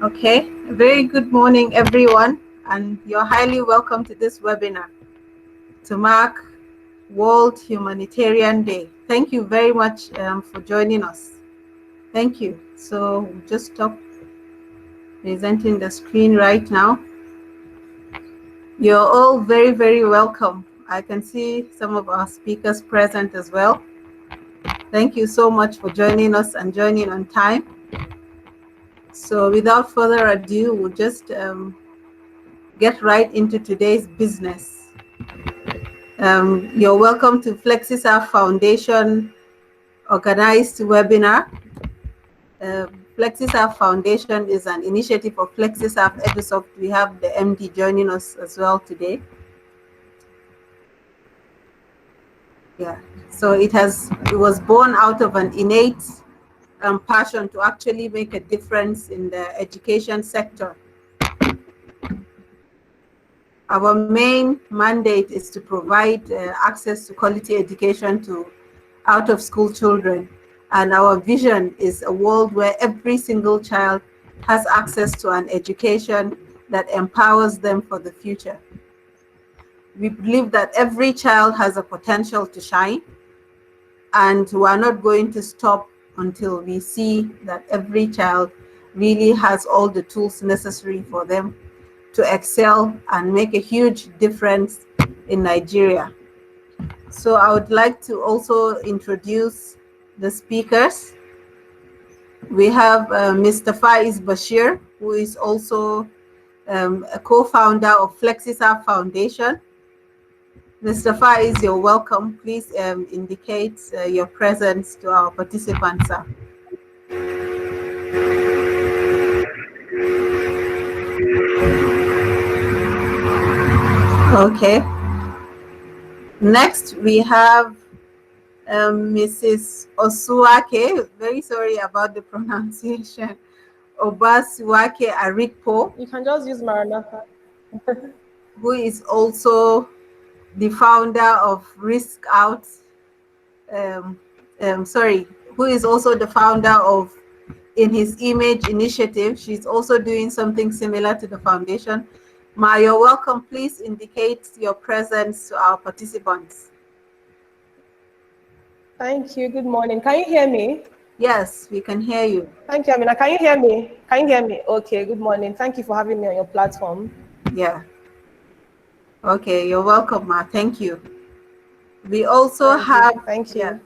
Okay, very good morning, everyone, and you're highly welcome to this webinar to mark World Humanitarian Day. Thank you very much for joining us. Thank you. So we'll just stop presenting the screen right now. You're all very, very welcome. I can see some of our speakers present as well. Thank you so much for joining us and joining on time. So without further ado, we'll just get right into today's business. You're welcome to FlexiServe Foundation organized webinar. FlexiServe Foundation is an initiative of FlexiServe EduSoft. We have the MD joining us as well today. Yeah, so it was born out of an innate passion to actually make a difference in the education sector. Our main mandate is to provide access to quality education to out-of-school children. And our vision is a world where every single child has access to an education that empowers them for the future. We believe that every child has a potential to shine, and we are not going to stop until we see that every child really has all the tools necessary for them to excel and make a huge difference in Nigeria. So I would like to also introduce the speakers. We have Mr. Faiz Bashir, who is also a co-founder of FlexiServe Foundation. Mr. Faiz, you're welcome. Please indicate your presence to our participants. Okay. Next, we have Mrs. Osuake. Very sorry about the pronunciation. Obasuake Arikpo. You can just use Maranatha. Who is also the founder of Risk Out. Who is also the founder of In His Image initiative. She's also doing something similar to the foundation. Ma, you're welcome. Please indicate your presence to our participants. Thank you. Good morning. Can you hear me? Yes, we can hear you. Thank you, Amina. Can you hear me? Can you hear me? Okay, good morning. Thank you for having me on your platform. Yeah. Okay, you're welcome, Ma. Thank you. We also Thank you. Yeah,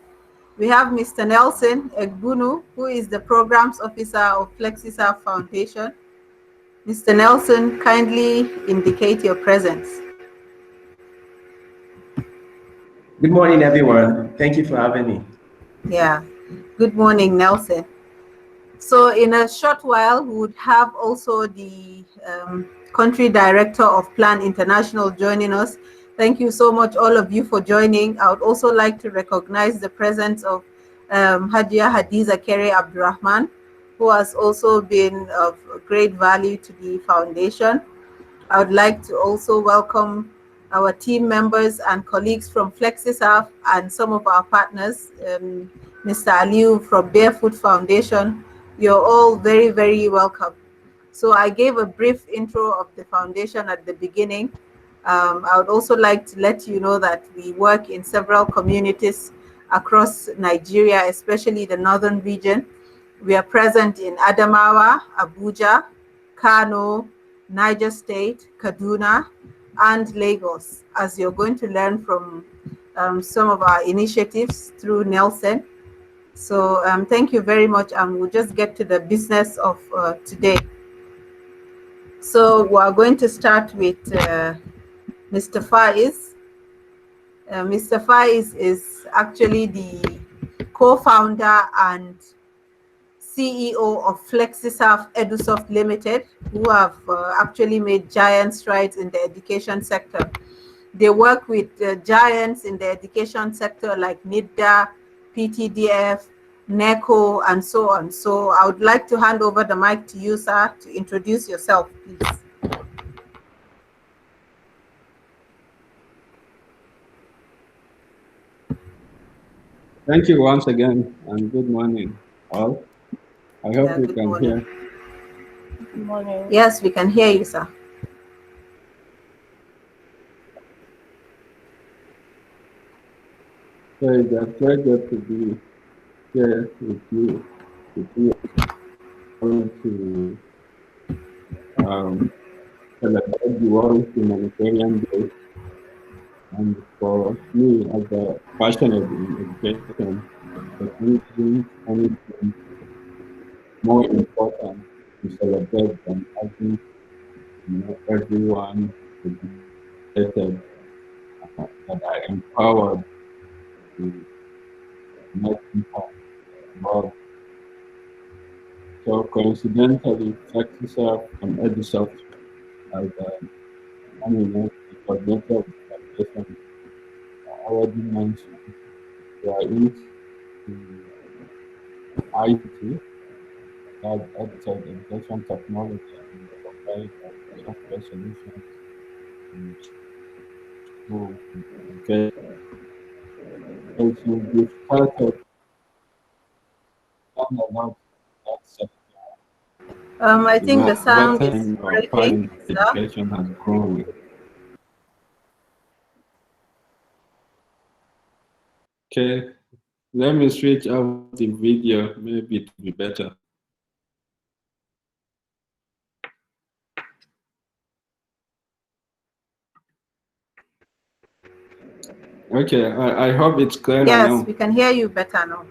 we have Mr. Nelson Egbunu, who is the Programs Officer of FlexiServe Foundation. Mr. Nelson, kindly indicate your presence. Good morning, everyone. Thank you for having me. Yeah, good morning, Nelson. So in a short while, we would have also the country director of Plan International joining us. Thank you so much, all of you, for joining. I would also like to recognize the presence of Hajia Hadiza Kere Abdurrahman, who has also been of great value to the foundation. I would like to also welcome our team members and colleagues from FlexiServe and some of our partners, Mr. Aliu from Barefoot Foundation. You're all very, very welcome. So I gave a brief intro of the foundation at the beginning. I would also like to let you know that we work in several communities across Nigeria, especially the northern region. We are present in Adamawa, Abuja, Kano, Niger State, Kaduna, and Lagos, as you're going to learn from some of our initiatives through Nelson. So thank you very much, and we'll just get to the business of today. So we're going to start with Mr. Faiz. Mr. Faiz is actually the co-founder and CEO of FlexiServe EduSoft Limited, who have actually made giant strides in the education sector. They work with giants in the education sector like NIDDA, PTDF, NECO, and so on. So I would like to hand over the mic to you, sir, to introduce yourself, please. Thank you once again, and good morning, all. I hope you can hear. Good morning. Yes, we can hear you, sir. So it's a pleasure to be here with you to celebrate the World Humanitarian Day. And for me, as a passionate in education, there isn't anything more important to celebrate than having everyone to be educated, that are empowered to make impact on the world. So coincidentally, FlexiServe and Edisoft as the coordinator of the foundation already mentioned, they are into IT, that outside education technology, and provide software solutions in school education. So we've started a lot that sector. I think the sound is Time our breaking, parent sir. education has grown. Okay, let me switch off the video, maybe it will be better. Okay, I hope it's clear Yes, now. we can hear you better now.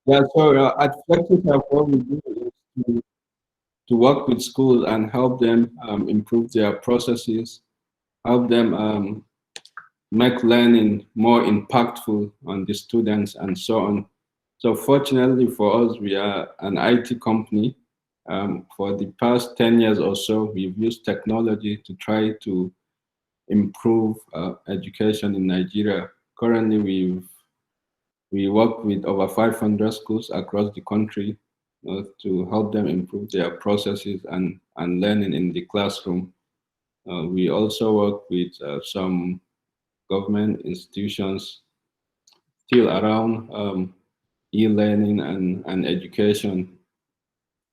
Yeah, so at FlexiServe, what we do is to work with schools and help them improve their processes, help them make learning more impactful on the students and so on. So fortunately for us, we are an IT company. For the past 10 years or so, we've used technology to try to improve education in Nigeria. Currently, we work with over 500 schools across the country to help them improve their processes and learning in the classroom. We also work with some government institutions still around e-learning and education.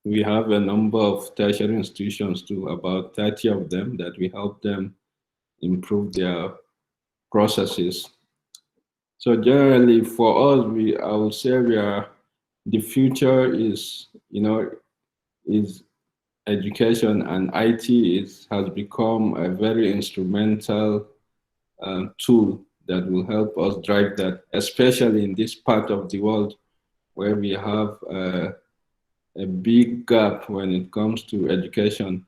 We have a number of tertiary institutions too, about 30 of them, that we help them improve their processes. So generally for us, I would say the future is, is education, and IT has become a very instrumental tool that will help us drive that, especially in this part of the world where we have a big gap when it comes to education.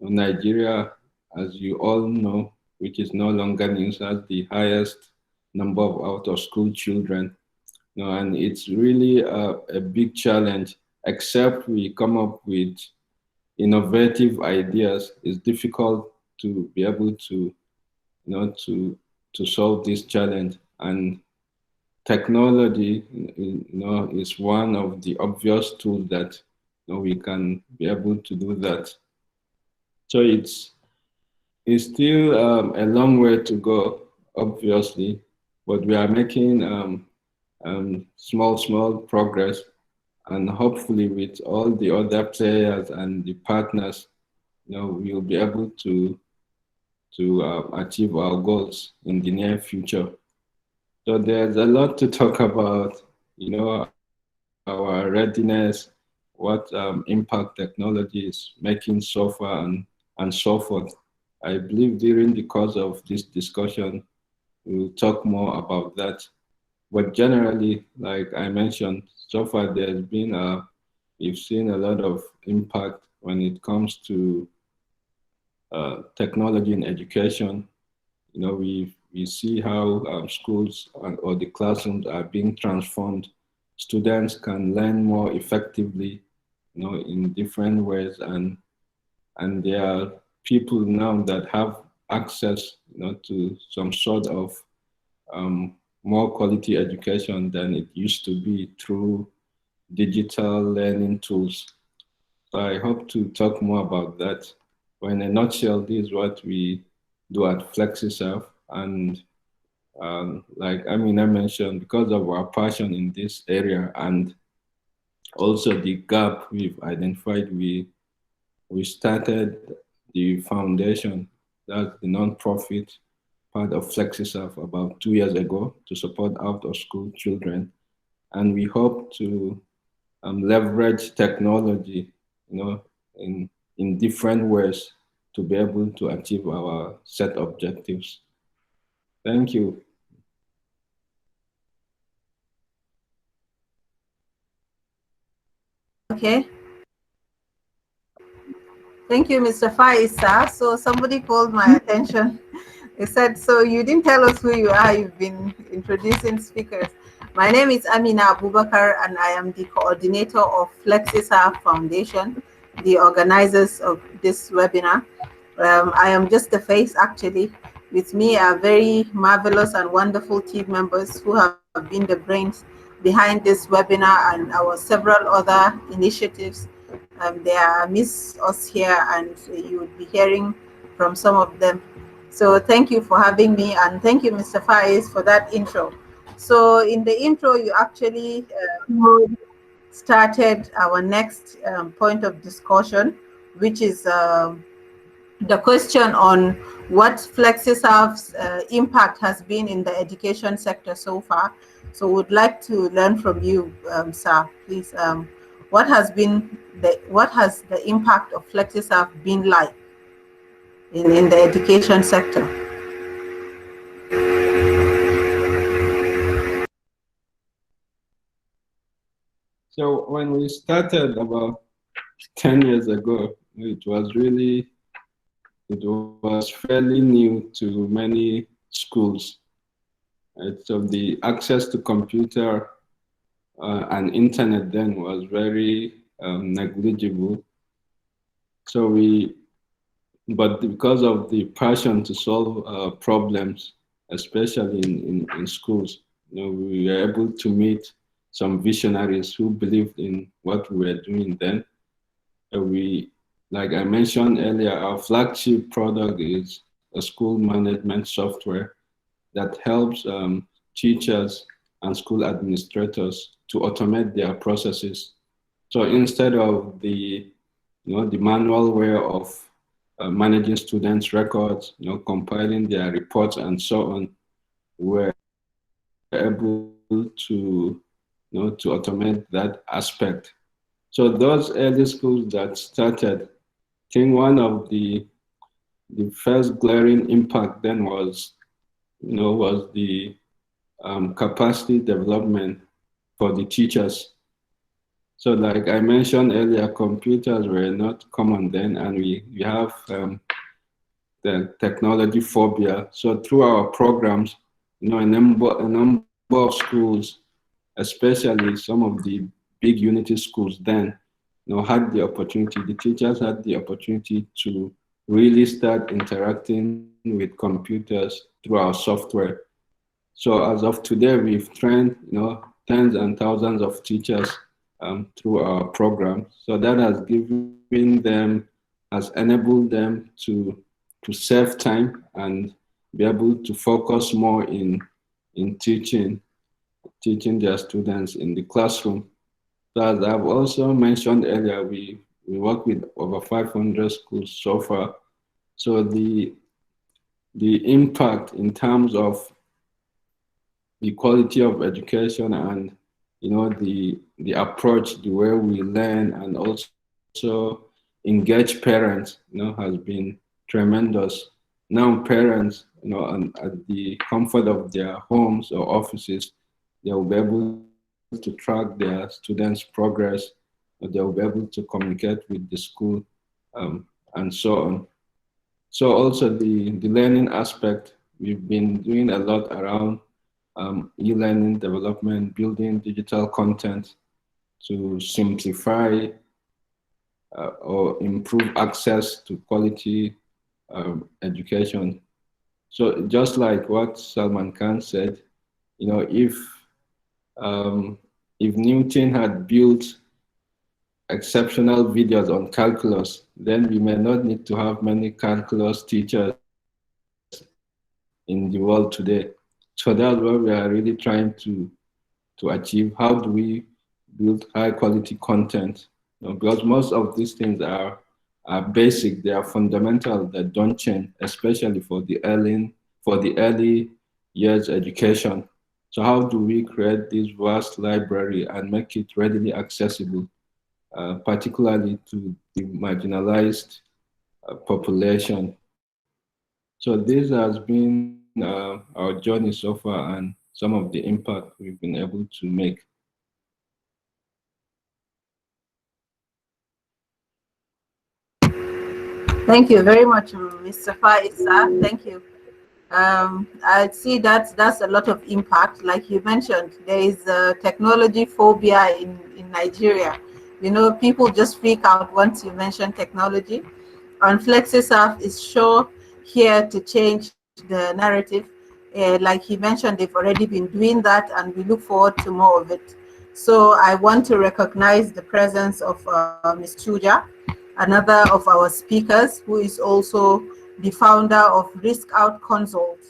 Nigeria, as you all know, which is no longer news, has the highest number of out-of-school children. And it's really a big challenge, except we come up with innovative ideas. It's difficult to be able to, to solve this challenge. And technology, is one of the obvious tools that we can be able to do that. So it's still a long way to go, obviously, but we are making small progress, and hopefully with all the other players and the partners, we'll be able to achieve our goals in the near future. So there's a lot to talk about, our readiness, what impact technology is making so far, and so forth. I believe during the course of this discussion, we'll talk more about that. But generally, like I mentioned, so far we've seen a lot of impact when it comes to technology in education. We see how schools or the classrooms are being transformed. Students can learn more effectively, in different ways, and there are people now that have access, to some sort of more quality education than it used to be through digital learning tools. So I hope to talk more about that. But in a nutshell, this is what we do at FlexiServe, and Like Amina mentioned, because of our passion in this area and also the gap we've identified, we started the foundation, that's the non-profit part of FlexiServe, about 2 years ago to support out-of-school children. And we hope to leverage technology, in different ways to be able to achieve our set objectives. Thank you. Okay. Thank you, Mr. Faisa. So somebody called my attention. They said, so you didn't tell us who you are. You've been introducing speakers. My name is Amina Abubakar, and I am the coordinator of FlexiServe Foundation, the organizers of this webinar. I am just the face, actually. With me are very marvelous and wonderful team members who have been the brains behind this webinar and our several other initiatives. They are amidst us here, and you will be hearing from some of them. So thank you for having me, and thank you, Mr. Faiz, for that intro. So in the intro, you actually started our next point of discussion, which is the question on what FlexiServe's impact has been in the education sector so far. So we'd like to learn from you, sir. Please, what has the impact of FlexiServe been like in the education sector? So when we started about 10 years ago, it was fairly new to many schools. So the access to computer and internet then was very negligible. So but because of the passion to solve problems, especially in schools, we were able to meet some visionaries who believed in what we were doing then. Like I mentioned earlier, our flagship product is a school management software that helps teachers and school administrators to automate their processes. So instead of the manual way of managing students' records, compiling their reports and so on, we're able to automate that aspect. So those early schools that started, I think one of the first glaring impact then was the capacity development for the teachers. So like I mentioned earlier, computers were not common then, and we have the technology phobia. So through our programs, a number of schools, especially some of the big unity schools then, had the opportunity, the teachers had the opportunity to really start interacting with computers through our software. So as of today, we've trained, tens and thousands of teachers through our program. So that has enabled them to save time and be able to focus more in teaching their students in the classroom. So as I've also mentioned earlier, we work with over 500 schools so far. So the impact in terms of the quality of education and the approach, the way we learn and also engage parents, has been tremendous. Now parents, at the comfort of their homes or offices, they will be able to track their students' progress, they will be able to communicate with the school, and so on. So also the learning aspect, we've been doing a lot around e-learning development, building digital content to simplify or improve access to quality education. So just like what Salman Khan said, if Newton had built exceptional videos on calculus, then we may not need to have many calculus teachers in the world today. So that's what we are really trying to achieve. How do we build high quality content? Because most of these things are basic, they are fundamental, that don't change, especially for the early years education. So how do we create this vast library and make it readily accessible, particularly to the marginalized population? So this has been our journey so far and some of the impact we've been able to make. Thank you very much, Mr. Faisa. Thank you. I see that's a lot of impact. Like you mentioned, there is technology phobia in Nigeria. You know, people just freak out once you mention technology. And FlexiServe is sure here to change the narrative. Like he mentioned, they've already been doing that, and we look forward to more of it. So I want to recognize the presence of Ms. Chuja, another of our speakers, who is also the founder of Risk Out Consult.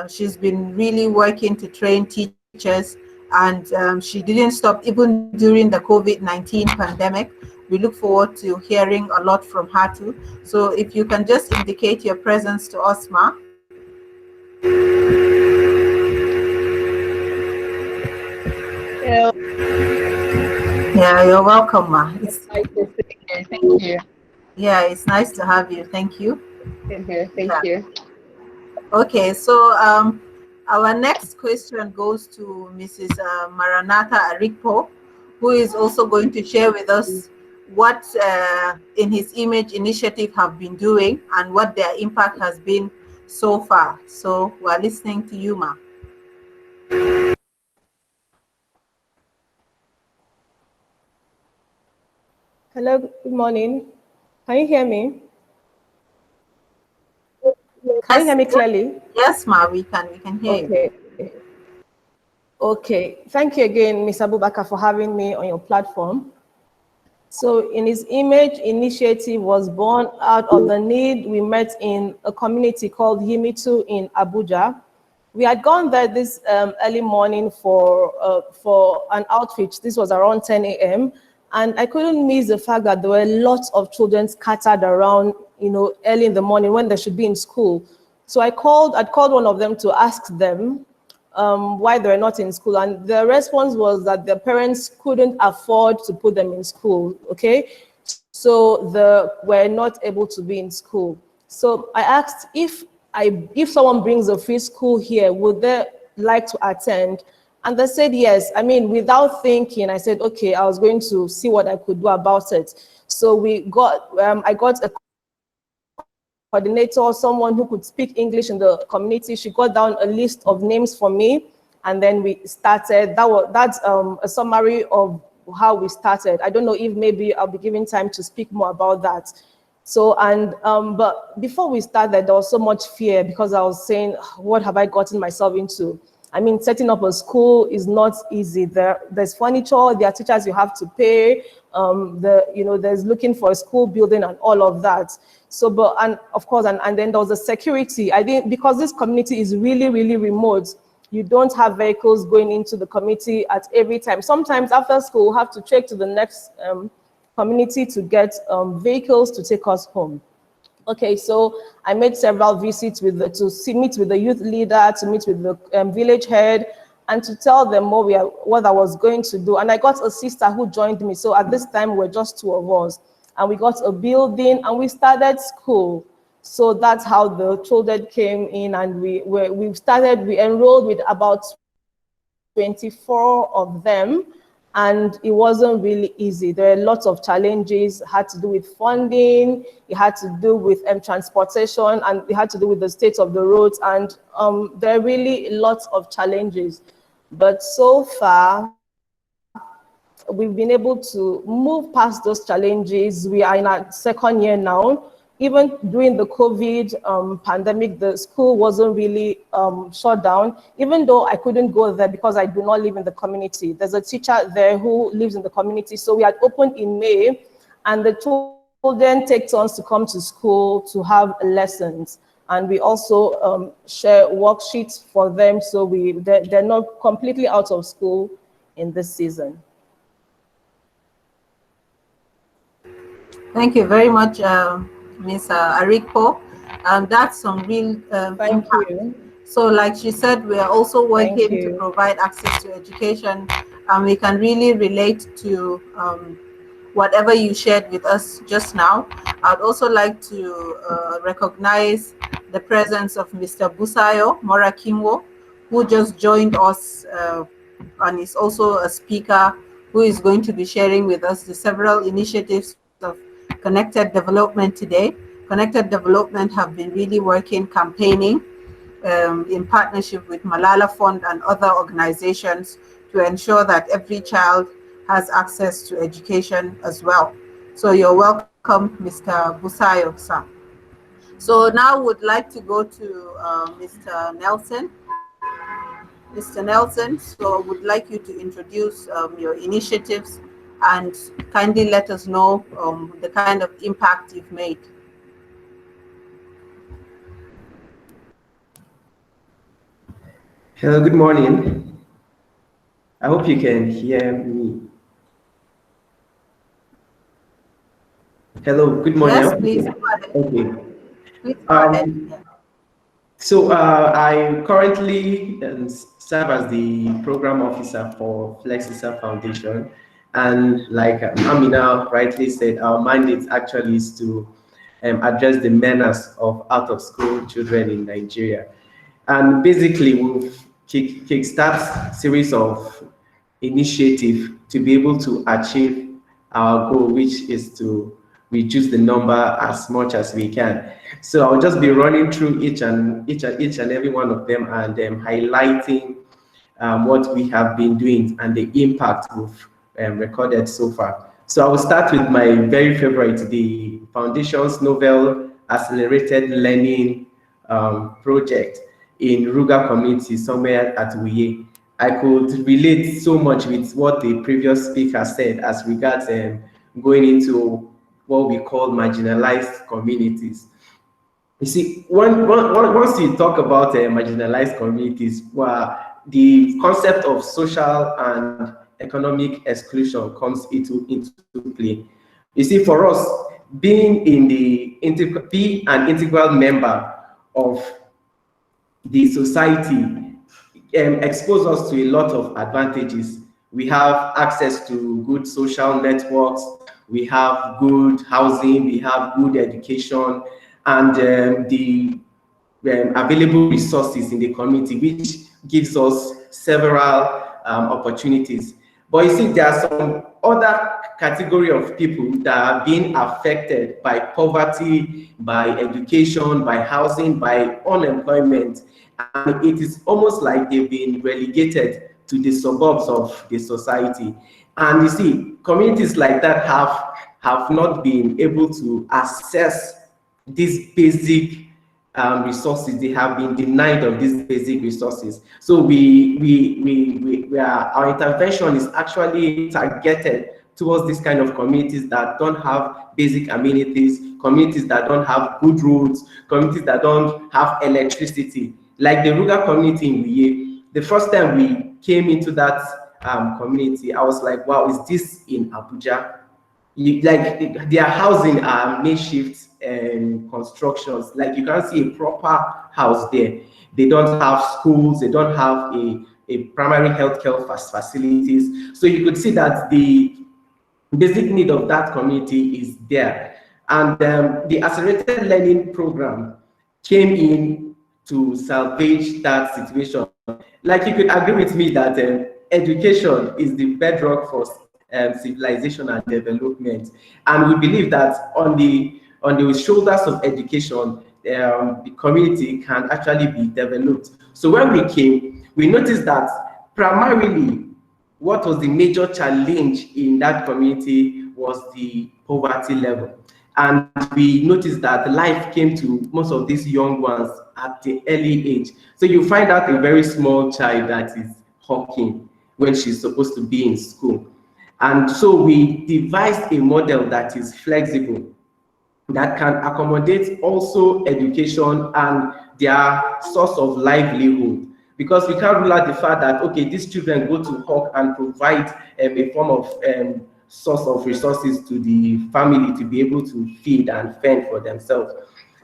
She's been really working to train teachers, and she didn't stop even during the COVID-19 pandemic. We look forward to hearing a lot from her too. So if you can just indicate your presence to us, Ma. Hello. Yeah, you're welcome, Ma. It's Nice to see you. Thank you. Yeah, it's nice to have you. Thank you. Thank you. Okay, so our next question goes to Mrs. Maranatha Arikpo, who is also going to share with us what In His Image initiative have been doing and what their impact has been so far. So we're listening to you, Ma. Hello, good morning. Can you hear me? Can you hear me clearly? Yes, Ma, we can hear you. Okay. Thank you again, Ms. Abubakar, for having me on your platform. So In His Image initiative was born out of the need we met in a community called Yimitu in Abuja. We had gone there this early morning for an outreach. This was around 10 a.m. And I couldn't miss the fact that there were lots of children scattered around, early in the morning when they should be in school. So I'd called one of them to ask them why they were not in school. And the response was that their parents couldn't afford to put them in school, okay? So they were not able to be in school. So I asked if someone brings a free school here, would they like to attend? And they said yes. I mean, without thinking, I said, okay, I was going to see what I could do about it. So I got a coordinator, someone who could speak English in the community. She got down a list of names for me, and then we started. That's a summary of how we started. I don't know if maybe I'll be given time to speak more about that. So, but before we started, there was so much fear because I was saying, what have I gotten myself into? I mean, setting up a school is not easy. There's furniture, there are teachers you have to pay, there's looking for a school building and all of that. So, and of course, and then there was the security. I think because this community is really, really remote, you don't have vehicles going into the community at every time. Sometimes after school, we have to trek to the next community to get vehicles to take us home. Okay, so I made several visits meet with the youth leader, to meet with the village head, and to tell them what I was going to do. And I got a sister who joined me. So at this time, we're just two of us. And we got a building and we started school. So that's how the children came in, and we enrolled with about 24 of them. And it wasn't really easy. There are lots of challenges. It had to do with funding, it had to do with transportation, and it had to do with the state of the roads. And there are really lots of challenges. But so far, we've been able to move past those challenges. We are in our second year now. Even during the COVID pandemic, the school wasn't really shut down, even though I couldn't go there because I do not live in the community. There's a teacher there who lives in the community. So we had opened in May, and the children take turns to come to school to have lessons. And we also share worksheets for them, so they're not completely out of school in this season. Thank you very much, Ms. Arikpo. That's some real Thank impact. you. So like she said, we are also Thank working to you. provide access to education, and we can really relate to whatever you shared with us just now. I'd also like to recognize the presence of Mr. Busayo Morakinwo, who just joined us and is also a speaker who is going to be sharing with us the several initiatives of Connected Development today. Connected Development have been really working, campaigning in partnership with Malala Fund and other organizations to ensure that every child has access to education as well. So you're welcome, Mr. Busayo, sir. So now would like to go to Mr. Nelson. Mr. Nelson, so would like you to introduce your initiatives and kindly let us know the kind of impact you've made. Hello, good morning. I hope you can hear me. Hello, good morning. Yes, please go ahead. Okay. Please go ahead. Yeah. So I currently serve as the program officer for FlexiCell Foundation. And like Amina rightly said, our mandate actually is to address the menace of out-of-school children in Nigeria. And basically, we've kickstart series of initiative to be able to achieve our goal, which is to reduce the number as much as we can. So I'll just be running through each and every one of them and highlighting what we have been doing and the impact we've recorded so far. So I will start with my very favorite, the Foundation's Novel Accelerated Learning project in Ruga community somewhere at Uye. I could relate so much with what the previous speaker said as regards going into what we call marginalized communities. You see, once you talk about marginalized communities, the concept of social and economic exclusion comes into play. You see, for us, being an integral member of the society expose us to a lot of advantages. We have access to good social networks, we have good housing, we have good education, and the available resources in the community, which gives us several opportunities. But you see, there are some other category of people that are being affected by poverty, by education, by housing, by unemployment. And it is almost like they've been relegated to the suburbs of the society. And you see, communities like that have not been able to access these basic resources. They have been denied of these basic resources. So our intervention is actually targeted towards this kind of communities that don't have basic amenities, communities that don't have good roads, communities that don't have electricity. Like the Ruga community in Uye, the first time we came into that community, I was like, wow, is this in Abuja? Like their housing are makeshift constructions. Like you can't see a proper house there. They don't have schools. They don't have a primary healthcare facilities. So you could see that the basic need of that community is there. And the accelerated learning program came in to salvage that situation. Like you could agree with me that education is the bedrock for civilization and development, and we believe that on the shoulders of education, the community can actually be developed. So when we came, we noticed that primarily what was the major challenge in that community was the poverty level. And we noticed that life came to most of these young ones at the early age. So you find out a very small child that is hawking when she's supposed to be in school. And so we devised a model that is flexible. that can accommodate also education and their source of livelihood. Because we can't rule out the fact that, okay, these children go to work and provide a form of source of resources to the family to be able to feed and fend for themselves.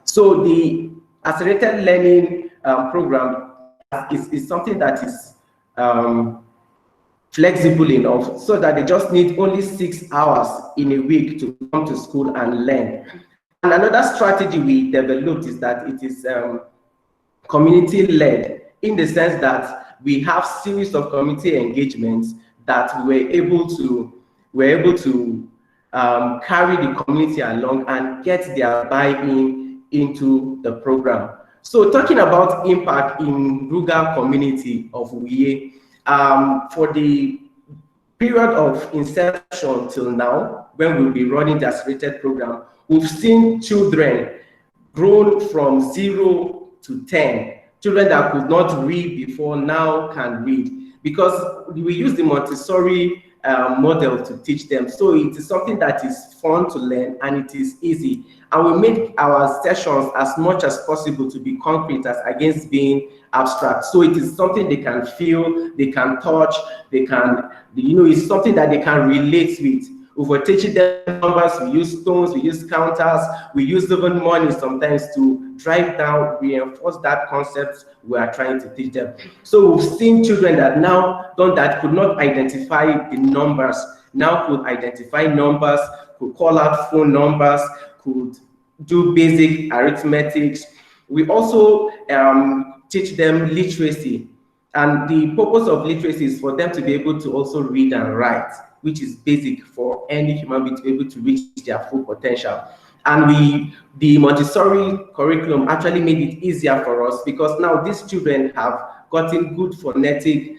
So the accelerated learning program is something that is flexible enough so that they just need only 6 hours in a week to come to school and learn. And another strategy we developed is that it is community-led, in the sense that we have series of community engagements that we're able to carry the community along and get their buy-in into the program. So talking about impact in rural community of Uye, for the period of inception till now, when we'll be running the accelerated program, we've seen children grown from 0 to 10. Children that could not read before now can read, because we use the Montessori model to teach them. So it is something that is fun to learn and it is easy. And we make our sessions as much as possible to be concrete as against being abstract. So it is something they can feel, they can touch, they can, it's something that they can relate with. We're teaching them numbers, we use stones, we use counters, we use even money sometimes to drive down, reinforce that concept we are trying to teach them. So we've seen children that now that could not identify the numbers, now could identify numbers, could call out phone numbers, could do basic arithmetics. We also teach them literacy. And the purpose of literacy is for them to be able to also read and write, which is basic for any human being to be able to reach their full potential. And the Montessori curriculum actually made it easier for us, because now these children have gotten good phonemic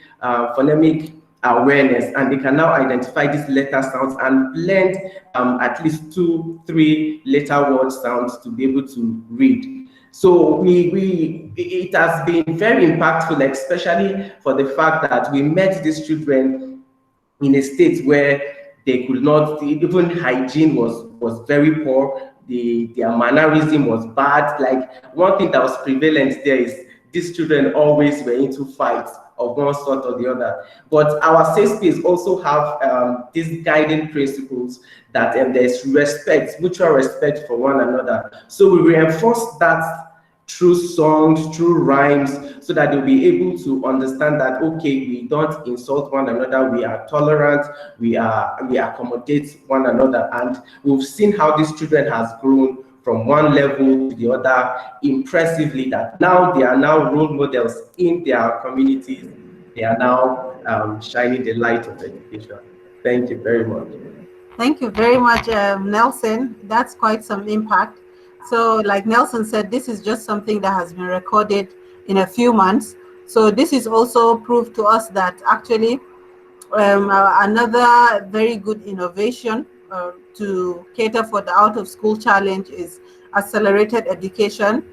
awareness, and they can now identify these letter sounds and blend at least 2-3 letter word sounds to be able to read. So it has been very impactful, especially for the fact that we met these children in a state where they could not, even hygiene was very poor, their mannerism was bad. Like, one thing that was prevalent there is these children always were into fights of one sort or the other. But our safe space also have these guiding principles that there's respect, mutual respect for one another. So we reinforce that through songs, through rhymes, so that they'll be able to understand that, okay, we don't insult one another, we are tolerant, we accommodate one another. And we've seen how these children has grown from one level to the other impressively, that now they are now role models in their communities. They are now shining the light of education. Thank you very much. Thank you very much, Nelson. That's quite some impact. So like Nelson said, this is just something that has been recorded in a few months. So this is also proof to us that actually another very good innovation to cater for the out-of-school challenge is accelerated education,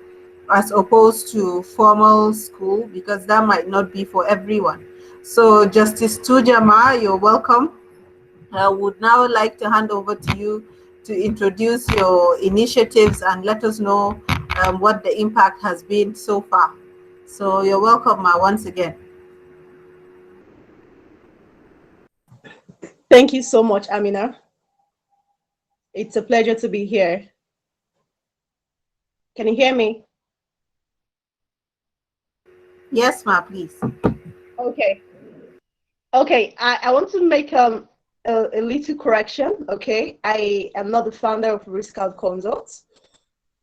as opposed to formal school, because that might not be for everyone. So Justice Tujama, you're welcome. I would now like to hand over to you to introduce your initiatives and let us know what the impact has been so far. So you're welcome, once again. Thank you so much, Amina. It's a pleasure to be here. Can you hear me? Yes, ma, please. Okay. Okay, I want to make a little correction. Okay, I am not the founder of Risk Out Consult.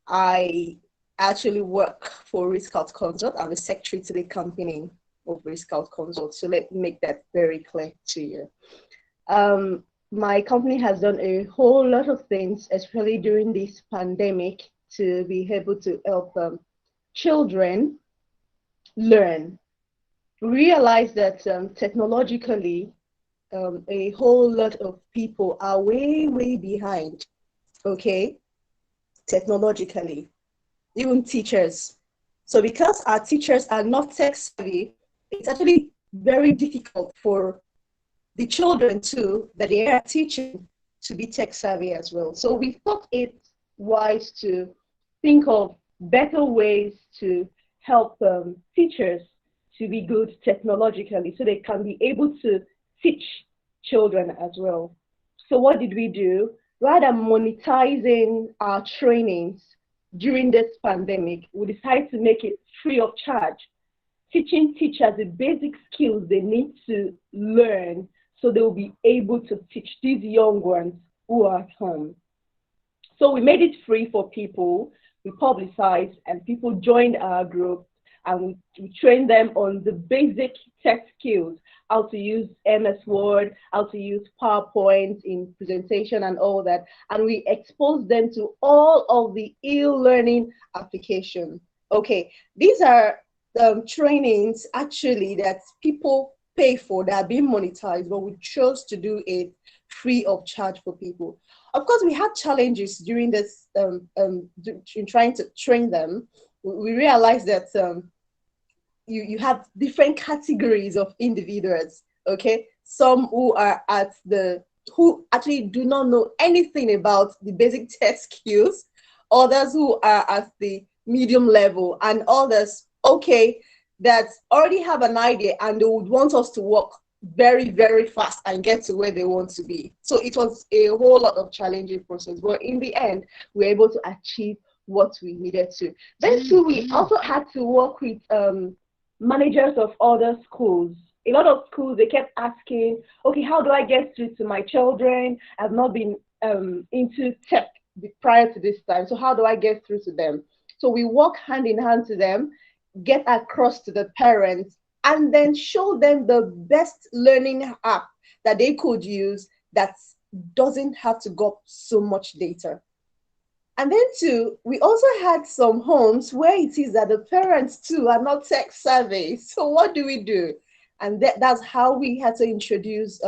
I actually work for Risk Out Consult. I'm the secretary to the company of Risk Out Consult. So let me make that very clear to you. My company has done a whole lot of things, especially during this pandemic, to be able to help children learn. Realize that technologically, a whole lot of people are way behind, okay, technologically, even teachers. So because our teachers are not tech savvy, it's actually very difficult for the children too that they are teaching to be tech savvy as well. So we thought it wise to think of better ways to help teachers to be good technologically so they can be able to teach children as well. So what did we do? Rather than monetizing our trainings during this pandemic, we decided to make it free of charge, teaching teachers the basic skills they need to learn so they will be able to teach these young ones who are at home. So we made it free for people, we publicized, and people joined our group, and we trained them on the basic tech skills, how to use MS Word, how to use PowerPoint in presentation and all that. And we exposed them to all of the e-learning applications. Okay, these are trainings actually that people pay for, that are being monetized, but we chose to do it free of charge for people. Of course, we had challenges during this in trying to train them. We realized that you have different categories of individuals, okay? Some who are who actually do not know anything about the basic tech skills, others who are at the medium level, and others, okay, that already have an idea and they would want us to work very, very fast and get to where they want to be. So it was a whole lot of challenging process, but in the end, we were able to achieve what we needed to. Then too, we also had to work with managers of other schools. A lot of schools, they kept asking, okay, how do I get through to my children? I've not been into tech prior to this time, so how do I get through to them? So we work hand in hand to them, get across to the parents, and then show them the best learning app that they could use that doesn't have to go up so much data. And then too, we also had some homes where it is that the parents too are not tech savvy. So what do we do? And that's how we had to introduce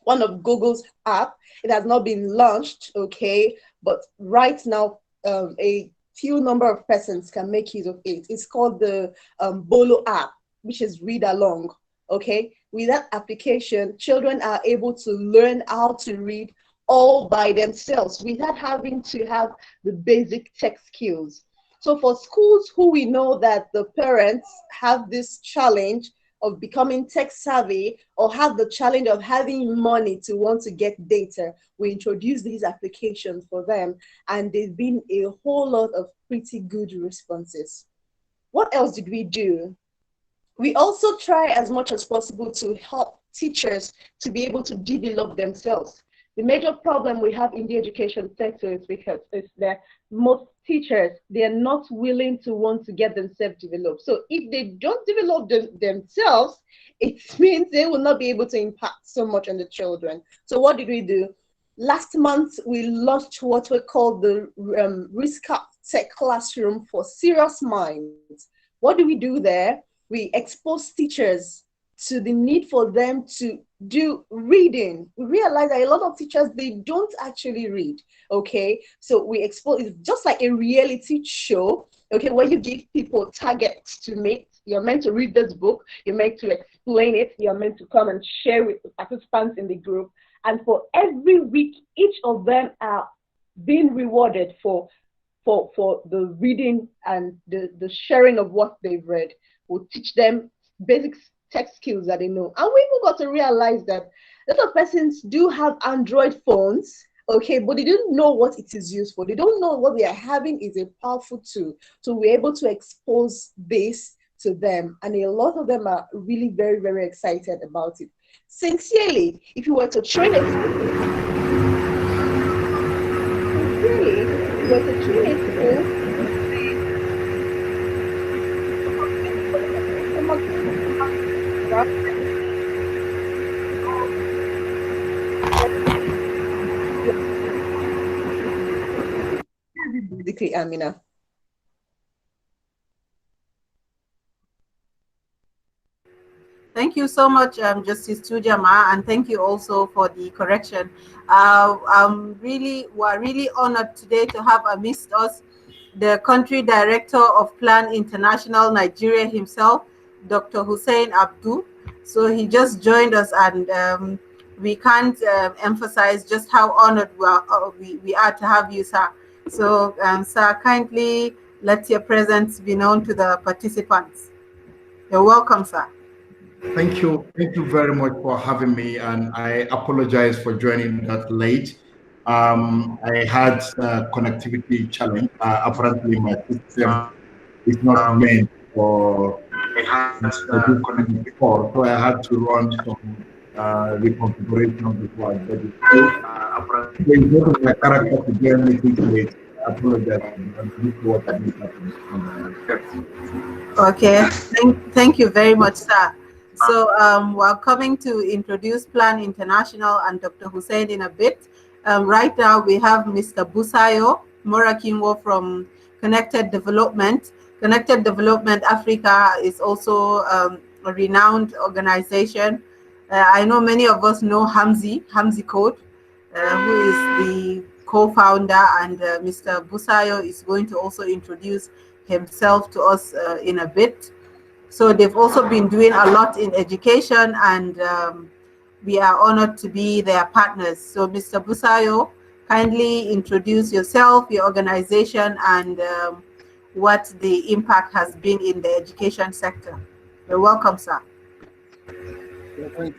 one of Google's app. It has not been launched, okay? But right now, a few number of persons can make use of it. It's called the Bolo app, which is read along, okay? With that application, children are able to learn how to read all by themselves without having to have the basic tech skills. So for schools who we know that the parents have this challenge of becoming tech savvy or have the challenge of having money to want to get data, we introduce these applications for them, and there's been a whole lot of pretty good responses. What else did we do? We also try as much as possible to help teachers to be able to develop themselves. The major problem we have in the education sector is because it's that most teachers, they are not willing to want to get themselves developed. So if they don't develop themselves, it means they will not be able to impact so much on the children. So what did we do? Last month, we launched what we call the Risk-Up Tech Classroom for Serious Minds. What do we do there? We expose teachers to the need for them to do reading. We realize that a lot of teachers, they don't actually read, okay? So we expose, it's just like a reality show, okay, where you give people targets to meet. You're meant to read this book, you're meant to explain it, you're meant to come and share with the participants in the group. And for every week, each of them are being rewarded for the reading and the sharing of what they've read. We'll teach them basic tech skills that they know. And we even got to realize that a lot of persons do have Android phones, okay, but they don't know what it is used for. They don't know what they are having is a powerful tool. So we're able to expose this to them. And a lot of them are really very, very excited about it. Sincerely, if you were to train a school, basically, Amina. Thank you so much, Justice Tujama, and thank you also for the correction. We're really honored today to have amidst us the country director of Plan International Nigeria himself, Dr. Hussein Abdu. So he just joined us, and we can't emphasize just how honored we are to have you, sir. So, sir, kindly let your presence be known to the participants. You're welcome, sir. Thank you. Thank you very much for having me, and I apologize for joining that late. I had a connectivity challenge. Apparently, my system is not meant for good connectivity call, so I had to run some reconfiguration before I get it. So it's not my character to join me late. I apologize for that. This is what I need to Okay, thank you very much, sir. So we're coming to introduce Plan International and Dr. Hussein in a bit. Right now we have Mr. Busayo Morakinwo from Connected Development. Connected Development Africa is also a renowned organization. I know many of us know Hamzi Code, who is the co-founder, and Mr. Busayo is going to also introduce himself to us in a bit. So they've also been doing a lot in education, and we are honored to be their partners. So Mr. Busayo, kindly introduce yourself, your organization, and what the impact has been in the education sector. You're welcome, sir. Yeah, thank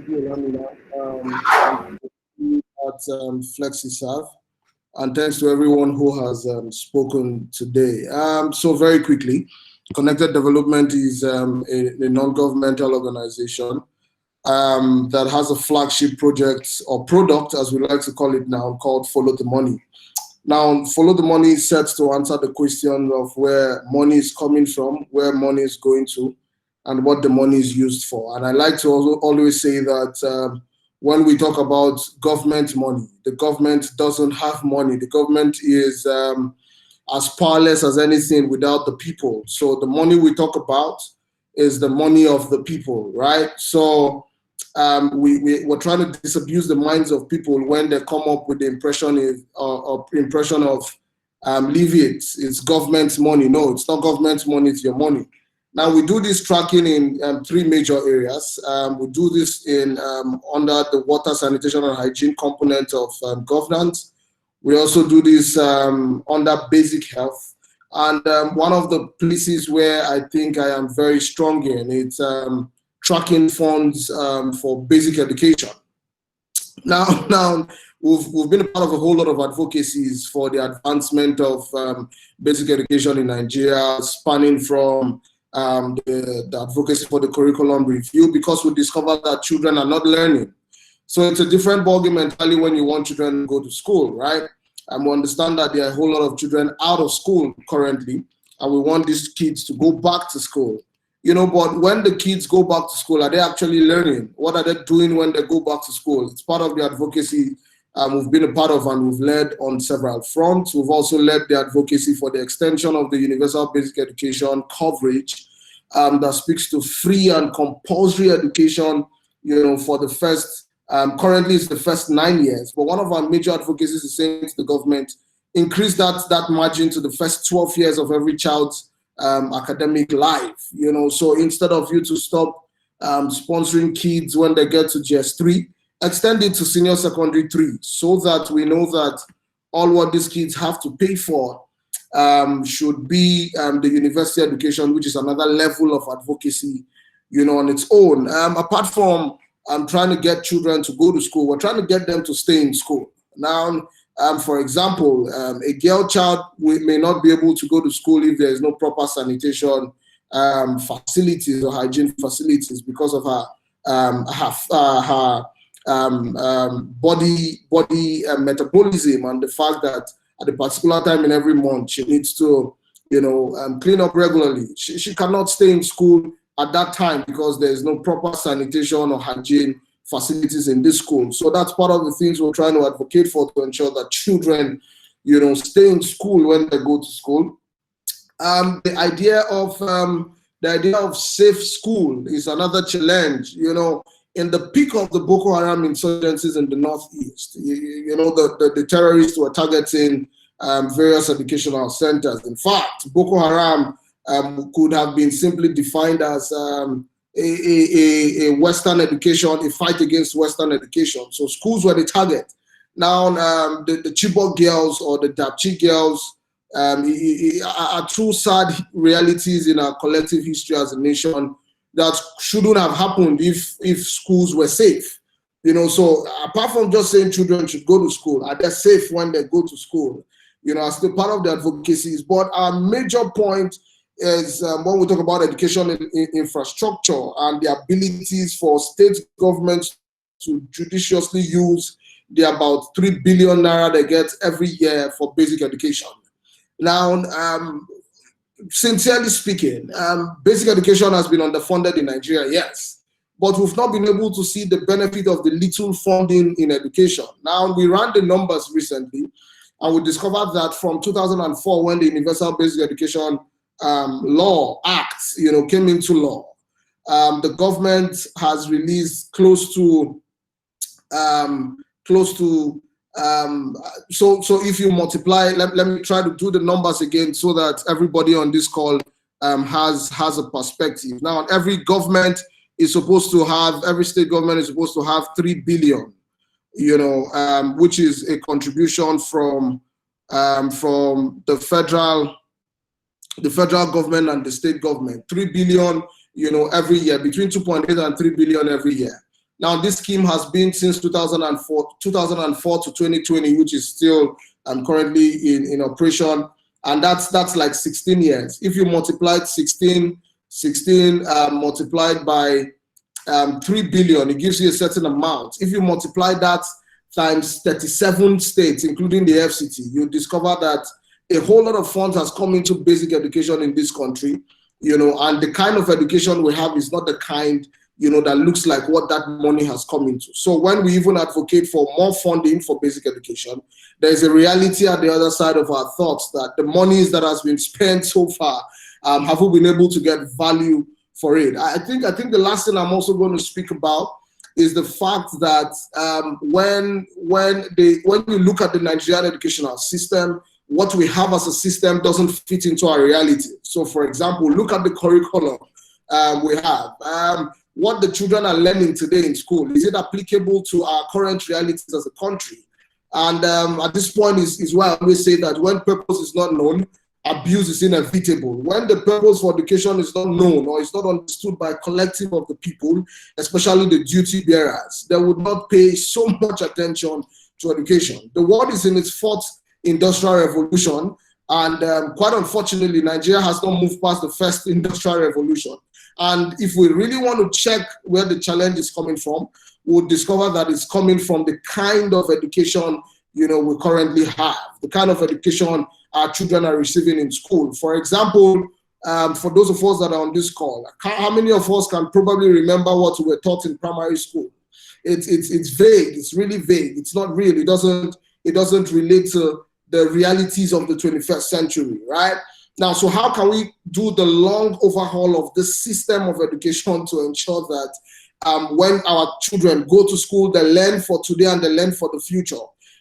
you, Amina. At FlexiServe, and thanks to everyone who has spoken today. So very quickly, Connected Development is a non-governmental organization that has a flagship project or product, as we like to call it now, called Follow the Money. Now, Follow the Money is set to answer the question of where money is coming from, where money is going to, and what the money is used for. And I like to also always say that when we talk about government money, the government doesn't have money. The government is as powerless as anything without the people. So the money we talk about is the money of the people, right? So we're trying to disabuse the minds of people when they come up with the impression of leave it, it's government's money. No, it's not government's money, it's your money. Now, we do this tracking in three major areas. We do this in under the water, sanitation, and hygiene component of governance. We also do this under basic health. And one of the places where I think I am very strong in, it's tracking funds for basic education. Now we've been a part of a whole lot of advocacies for the advancement of basic education in Nigeria, spanning from the advocacy for the curriculum review, because we discovered that children are not learning. So it's a different ballgame entirely when you want children to go to school, right? And we understand that there are a whole lot of children out of school currently, and we want these kids to go back to school. You know, but when the kids go back to school, are they actually learning? What are they doing when they go back to school? It's part of the advocacy we've been a part of, and we've led on several fronts. We've also led the advocacy for the extension of the universal basic education coverage that speaks to free and compulsory education, you know, for the first, currently it's the first 9 years. But one of our major advocacies is saying to the government, increase that margin to the first 12 years of every child's academic life, you know. So instead of you to stop sponsoring kids when they get to GS3, extend it to senior secondary 3, so that we know that all what these kids have to pay for should be the university education, which is another level of advocacy, you know, on its own. Apart from trying to get children to go to school, we're trying to get them to stay in school. Now, for example, a girl child may not be able to go to school if there is no proper sanitation facilities or hygiene facilities because of her body metabolism, and the fact that at a particular time in every month she needs to, you know, clean up regularly. She cannot stay in school at that time because there is no proper sanitation or hygiene facilities in this school. So that's part of the things we're trying to advocate for, to ensure that children, you know, stay in school when they go to school. The idea of safe school is another challenge. You know, in the peak of the Boko Haram insurgencies in the northeast, you know, the terrorists were targeting various educational centers. In fact, Boko Haram could have been simply defined as a Western education, a fight against Western education. So schools were the target. Now, the Chibok girls or the Dapchi girls are two sad realities in our collective history as a nation that shouldn't have happened if schools were safe. You know, so apart from just saying children should go to school, are they safe when they go to school? You know, as the part of the advocacy. But our major point is when we talk about education infrastructure and the abilities for state governments to judiciously use the about 3 billion naira they get every year for basic education. Now, sincerely speaking, basic education has been underfunded in Nigeria, yes, but we've not been able to see the benefit of the little funding in education. Now, we ran the numbers recently, and we discovered that from 2004, when the Universal Basic Education Law Act, you know, came into law, the government has released close to so if you multiply, let me try to do the numbers again so that everybody on this call has a perspective. Now, every government is supposed to have, every state government is supposed to have 3 billion, you know, which is a contribution from the federal government and the state government. 3 billion, you know, every year, between 2.8 and 3 billion every year. Now, this scheme has been since 2004 to 2020, which is still currently in operation, and that's like 16 years. If you multiply 16 multiplied by 3 billion, it gives you a certain amount. If you multiply that times 37 states, including the FCT, you discover that a whole lot of funds has come into basic education in this country, you know, and the kind of education we have is not the kind, you know, that looks like what that money has come into. So when we even advocate for more funding for basic education, there is a reality at the other side of our thoughts that the monies that has been spent so far, have we been able to get value for it? I think the last thing I'm also going to speak about is the fact that when you look at the Nigerian educational system, what we have as a system doesn't fit into our reality. So, for example, look at the curriculum we have. What the children are learning today in school, is it applicable to our current realities as a country? And at this point is why I always say that when purpose is not known, abuse is inevitable. When the purpose for education is not known or is not understood by a collective of the people, especially the duty bearers, they would not pay so much attention to education. The world is in its fourth industrial revolution, and quite unfortunately, Nigeria has not moved past the first industrial revolution. And if we really want to check where the challenge is coming from, we'll discover that it's coming from the kind of education, you know, we currently have, the kind of education our children are receiving in school. For example, for those of us that are on this call, how many of us can probably remember what we were taught in primary school? It's vague. It's really vague. It's not real. It doesn't relate to the realities of the 21st century, right? Now, so how can we do the long overhaul of the system of education to ensure that when our children go to school, they learn for today and they learn for the future?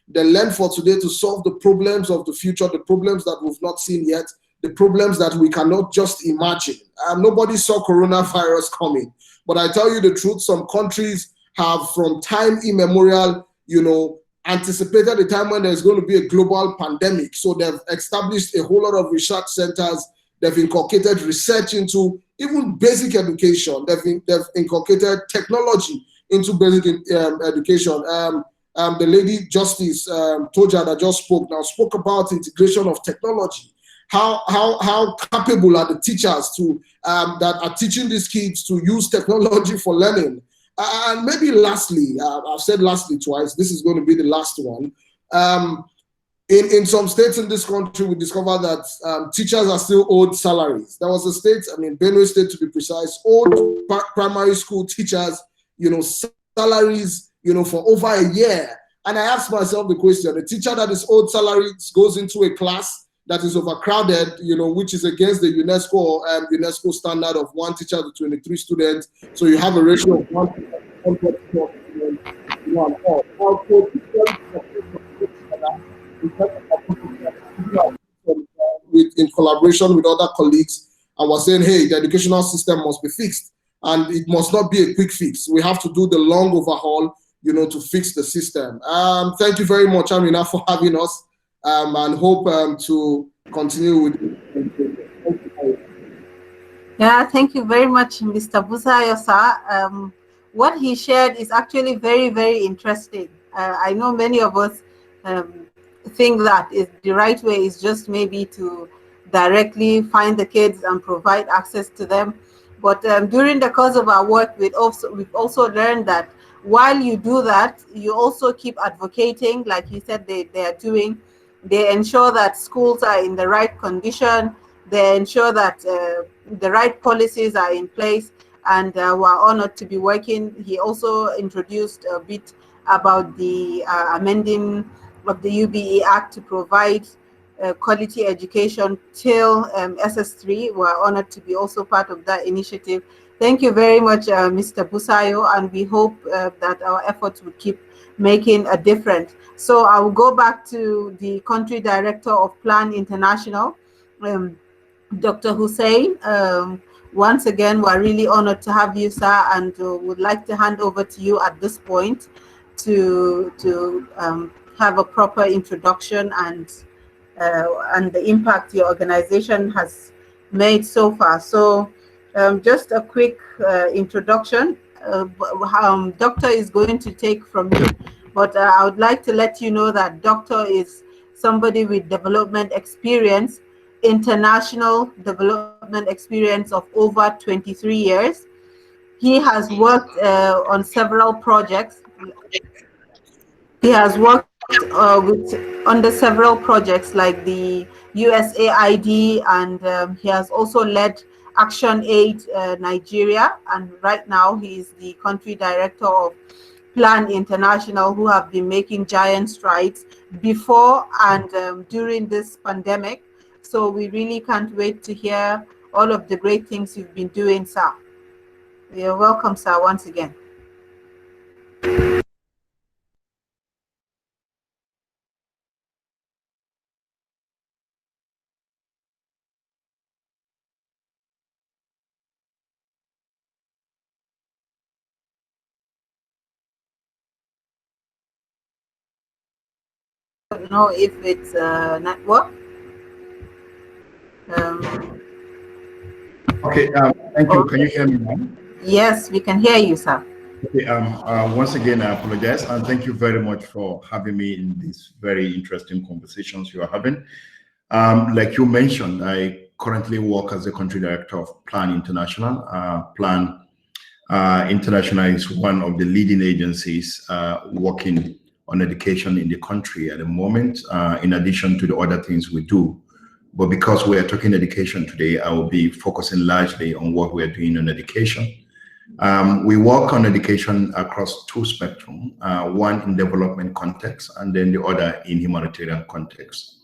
They learn for today to solve the problems of the future, the problems that we've not seen yet, the problems that we cannot just imagine. Nobody saw coronavirus coming. But I tell you the truth, some countries have from time immemorial, you know, anticipated a time when there's going to be a global pandemic. So they've established a whole lot of research centers. They've inculcated research into even basic education. They've inculcated technology into basic education. The lady Justice Toja that just spoke about integration of technology. How capable are the teachers to that are teaching these kids to use technology for learning? And maybe lastly, I've said lastly twice, this is going to be the last one. In some states in this country, we discover that teachers are still owed salaries. There was a state, Benue State to be precise, owed primary school teachers, you know, salaries, you know, for over a year. And I asked myself the question, a teacher that is owed salaries goes into a class that is overcrowded, you know, which is against the UNESCO standard of 1 teacher to 23 students. So you have a ratio of 1 to 1. In collaboration with other colleagues, and was saying, hey, the educational system must be fixed, and it must not be a quick fix. We have to do the long overhaul, to fix the system. Thank you very much, Amina, for having us, and hope to continue with. Yeah, thank you very much, Mr. Busayo, sir. What he shared is actually very, very interesting. I know many of us think that the right way is just maybe to directly find the kids and provide access to them. But during the course of our work, we've also learned that while you do that, you also keep advocating, like you said they are doing. They ensure that schools are in the right condition. They ensure that the right policies are in place, and we're honored to be working. He also introduced a bit about the amending of the UBE Act to provide quality education till SS3. We're honored to be also part of that initiative. Thank you very much, Mr. Busayo, and we hope that our efforts will keep making a difference. So I will go back to the country director of Plan International, Dr. Hussein. Once again, we're really honored to have you, sir, and would like to hand over to you at this point to have a proper introduction and the impact your organization has made so far. So just a quick introduction. Doctor is going to take from me, but I would like to let you know that Doctor is somebody with development experience, international development experience of over 23 years. He has worked on several projects. He has worked under several projects like the USAID, and he has also led Action Aid Nigeria, and right now he is the country director of Plan International, who have been making giant strides before and during this pandemic. So we really can't wait to hear all of the great things you've been doing, sir. You're welcome, sir, once again. I don't know if it's a network. Okay, thank you. Can you hear me now? Yes, we can hear you, sir. Okay, once again, I apologize, and thank you very much for having me in these very interesting conversations you are having. Like you mentioned, I currently work as the country director of Plan International. Plan International is one of the leading agencies working on education in the country at the moment, in addition to the other things we do. But because we are talking education today, I will be focusing largely on what we are doing on education. We work on education across two spectrums, one in development context and then the other in humanitarian context.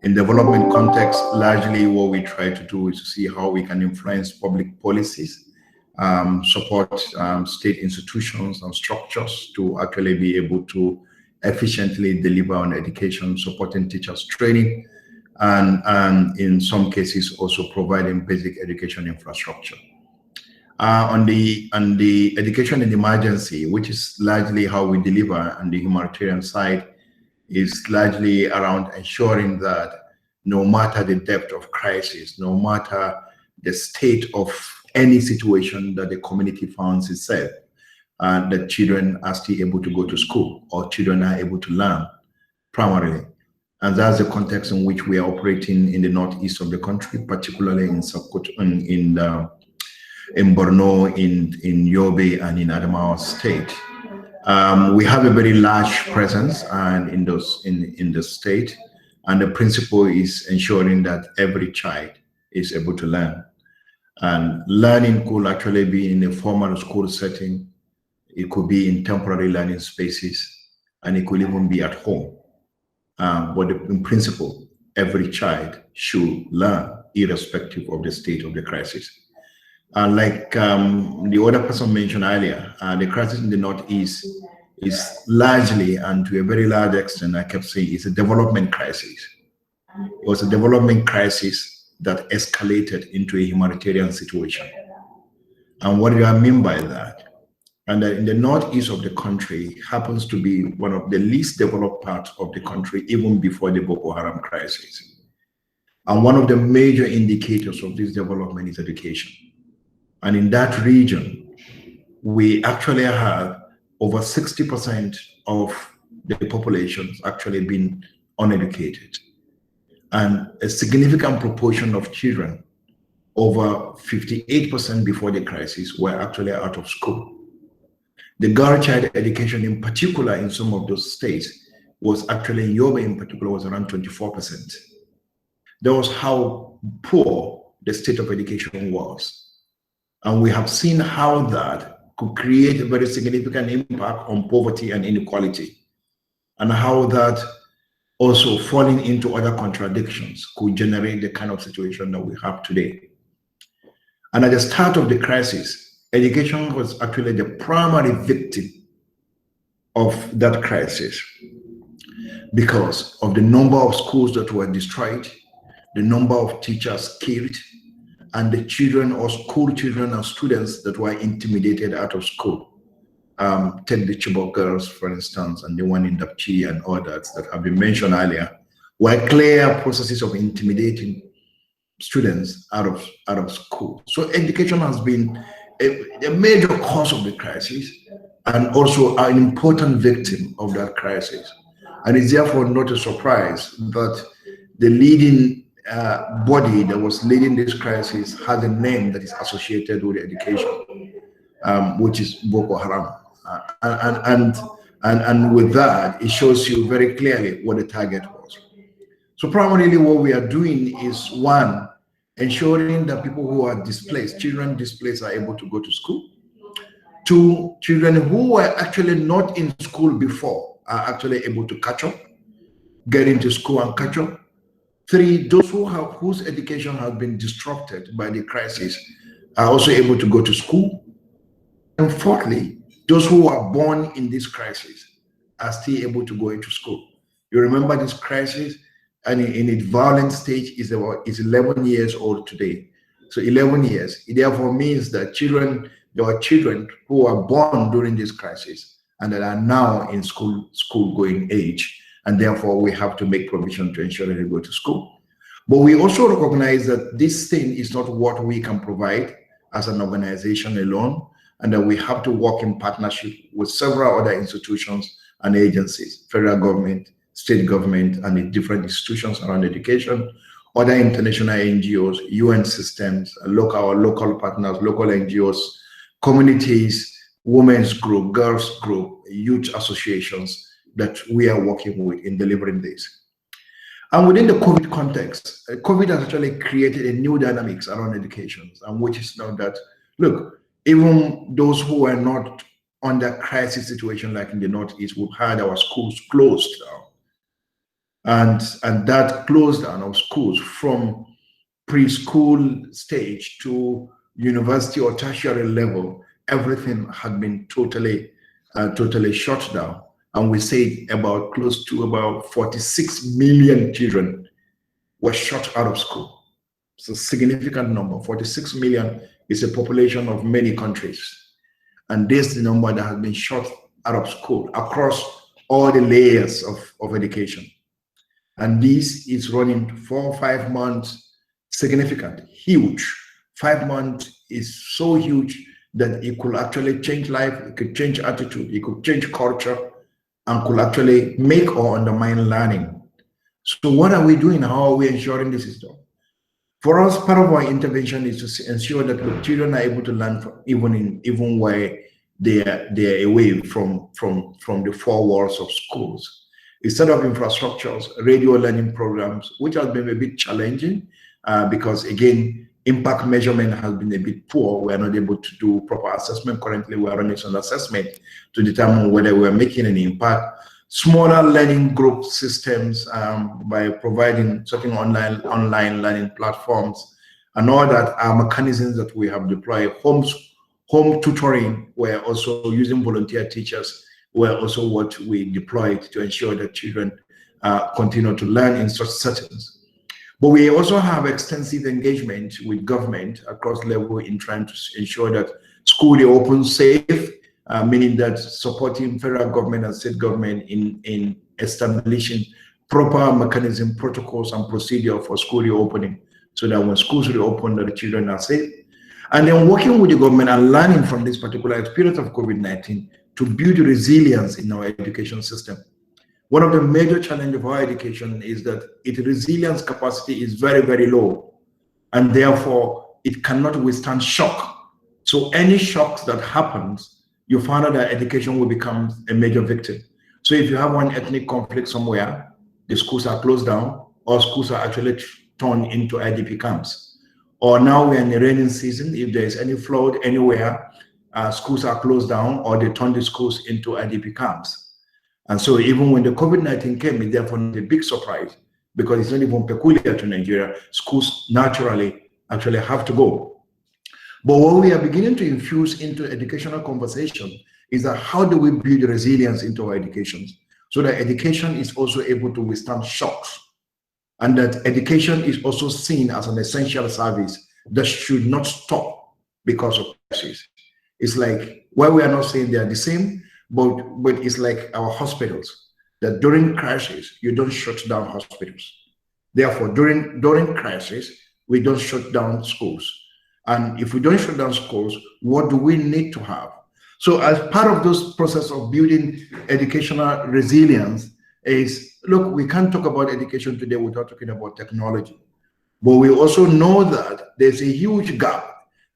In development context, largely what we try to do is to see how we can influence public policies, support state institutions and structures to actually be able to efficiently deliver on education, supporting teachers training, and in some cases also providing basic education infrastructure. On the education in emergency, which is largely how we deliver on the humanitarian side, is largely around ensuring that no matter the depth of crisis, no matter the state of any situation that the community finds itself, that children are still able to go to school or children are able to learn primarily. And that's the context in which we are operating in the northeast of the country, particularly in Sokoto, in Borno, in Yobe, and in Adamawa State. We have a very large presence in the state, and the principle is ensuring that every child is able to learn. And learning could actually be in a formal school setting, it could be in temporary learning spaces, and it could even be at home. But in principle, every child should learn, irrespective of the state of the crisis. Like the other person mentioned earlier, the crisis in the Northeast is largely, and to a very large extent, I kept saying, it's a development crisis. It was a development crisis that escalated into a humanitarian situation. And what do I mean by that? And in the northeast of the country happens to be one of the least developed parts of the country, even before the Boko Haram crisis. And one of the major indicators of this development is education. And in that region, we actually have over 60% of the population actually been uneducated. And a significant proportion of children, over 58% before the crisis, were actually out of school. The girl child education in particular in some of those states was actually, in Yobe in particular, was around 24%. That was how poor the state of education was. And we have seen how that could create a very significant impact on poverty and inequality, and how that also falling into other contradictions could generate the kind of situation that we have today. And at the start of the crisis, education was actually the primary victim of that crisis because of the number of schools that were destroyed, the number of teachers killed, and the children or school children and students that were intimidated out of school. Take the Chibok girls, for instance, and the one in Dapchi and others that have been mentioned earlier, were clear processes of intimidating students out of school. So education has been a major cause of the crisis and also an important victim of that crisis. And it's therefore not a surprise that the leading body that was leading this crisis has a name that is associated with education, which is Boko Haram. And with that, it shows you very clearly what the target was. So primarily what we are doing is, one, ensuring that people who are displaced, children displaced, are able to go to school. Two, children who were actually not in school before are actually able to catch up, get into school and catch up. Three, those whose education has been disrupted by the crisis are also able to go to school. And fourthly, those who are born in this crisis are still able to go into school. You remember this crisis, and in its violent stage is 11 years old today. So 11 years. It therefore means that there are children who are born during this crisis and that are now in school-going age. And therefore, we have to make provision to ensure that they go to school. But we also recognize that this thing is not what we can provide as an organization alone, and that we have to work in partnership with several other institutions and agencies, federal government, state government, and the different institutions around education, other international NGOs, UN systems, local partners, local NGOs, communities, women's group, girls group, youth associations that we are working with in delivering this. And within the COVID context, COVID has actually created a new dynamics around education, and which is now that, look, even those who are not under crisis situation like in the Northeast, we've had our schools closed down. And that closed down of schools from preschool stage to university or tertiary level, everything had been totally shut down. And we say close to about 46 million children were shut out of school. It's a significant number. 46 million is a population of many countries. And this is the number that has been shut out of school across all the layers of education. And this is running 4 or 5 months, significant, huge. 5 months is so huge that it could actually change life, it could change attitude, it could change culture, and could actually make or undermine learning. So what are we doing? How are we ensuring this is done? For us, part of our intervention is to ensure that the children are able to learn from, even where they are away from the four walls of schools. We set up infrastructures, radio learning programs, which has been a bit challenging because, again, impact measurement has been a bit poor. We are not able to do proper assessment. Currently, we are running some assessment to determine whether we are making an impact. Smaller learning group systems by providing certain online learning platforms and all that are mechanisms that we have deployed. Home tutoring, we're also using volunteer teachers, were also what we deployed to ensure that children continue to learn in such settings. But we also have extensive engagement with government across level in trying to ensure that school is open, safe, meaning that supporting federal government and state government in establishing proper mechanism, protocols, and procedure for school reopening, so that when schools reopen, the children are safe. And then working with the government and learning from this particular experience of COVID-19 to build resilience in our education system. One of the major challenges of our education is that its resilience capacity is very, very low, and therefore it cannot withstand shock. So any shocks that happens, you find out that education will become a major victim. So if you have one ethnic conflict somewhere, the schools are closed down, or schools are actually turned into IDP camps. Or now we're in the rainy season, if there's any flood anywhere, schools are closed down, or they turn the schools into IDP camps. And so even when the COVID-19 came, it's therefore not a big surprise, because it's not even peculiar to Nigeria. Schools naturally actually have to go. But what we are beginning to infuse into educational conversation is that how do we build resilience into our education, so that education is also able to withstand shocks, and that education is also seen as an essential service that should not stop because of crisis. It's like, well, we are not saying they are the same, but it's like our hospitals, that during crisis, you don't shut down hospitals. Therefore, during crisis, we don't shut down schools. And if we don't shut down schools, what do we need to have? So as part of this process of building educational resilience is, look, we can't talk about education today without talking about technology. But we also know that there's a huge gap,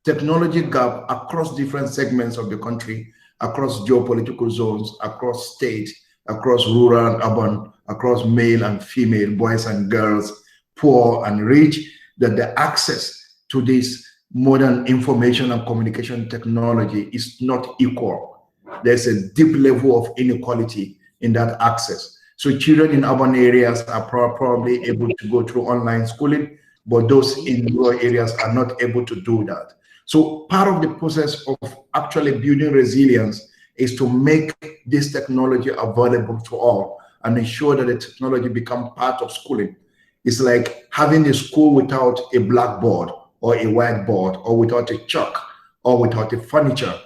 technology gap, across different segments of the country, across geopolitical zones, across state, across rural and urban, across male and female, boys and girls, poor and rich, that the access to this modern information and communication technology is not equal. There's a deep level of inequality in that access. So children in urban areas are probably able to go through online schooling, but those in rural areas are not able to do that. So part of the process of actually building resilience is to make this technology available to all and ensure that the technology become part of schooling. It's like having a school without a blackboard or a whiteboard, or without a chalk, or without a furniture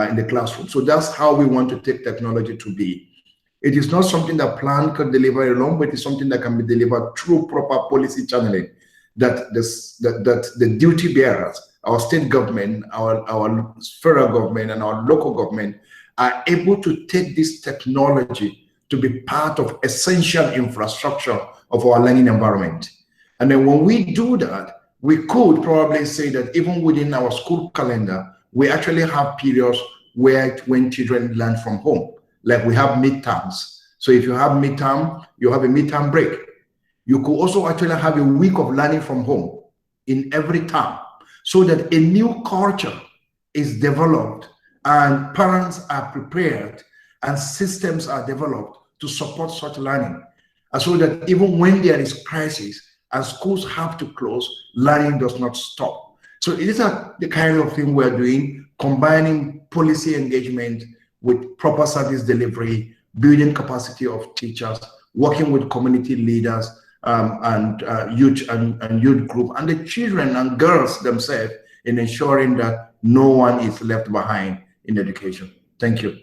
in the classroom. So that's how we want to take technology to be. It is not something that plan can deliver alone, but it's something that can be delivered through proper policy channeling, that the duty bearers, our state government, our federal government, and our local government are able to take this technology to be part of essential infrastructure of our learning environment. And then when we do that, we could probably say that even within our school calendar, we actually have periods when children learn from home. Like we have midterms. So if you have midterm, you have a midterm break. You could also actually have a week of learning from home in every term, so that a new culture is developed and parents are prepared and systems are developed to support such learning. And so that even when there is crisis and schools have to close, learning does not stop. So these are the kind of thing we're doing, combining policy engagement with proper service delivery, building capacity of teachers, working with community leaders and youth and youth group, and the children and girls themselves, in ensuring that no one is left behind in education. Thank you.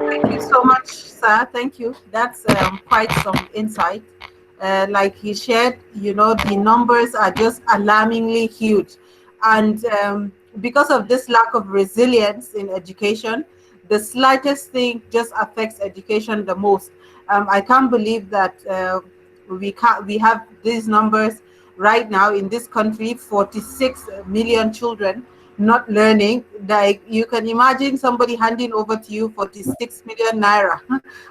Thank you so much, sir. Thank you. That's quite some insight. Like he shared, you know, the numbers are just alarmingly huge. And because of this lack of resilience in education, the slightest thing just affects education the most. I can't believe that we have these numbers right now in this country, 46 million children not learning. Like, you can imagine somebody handing over to you 46 million naira.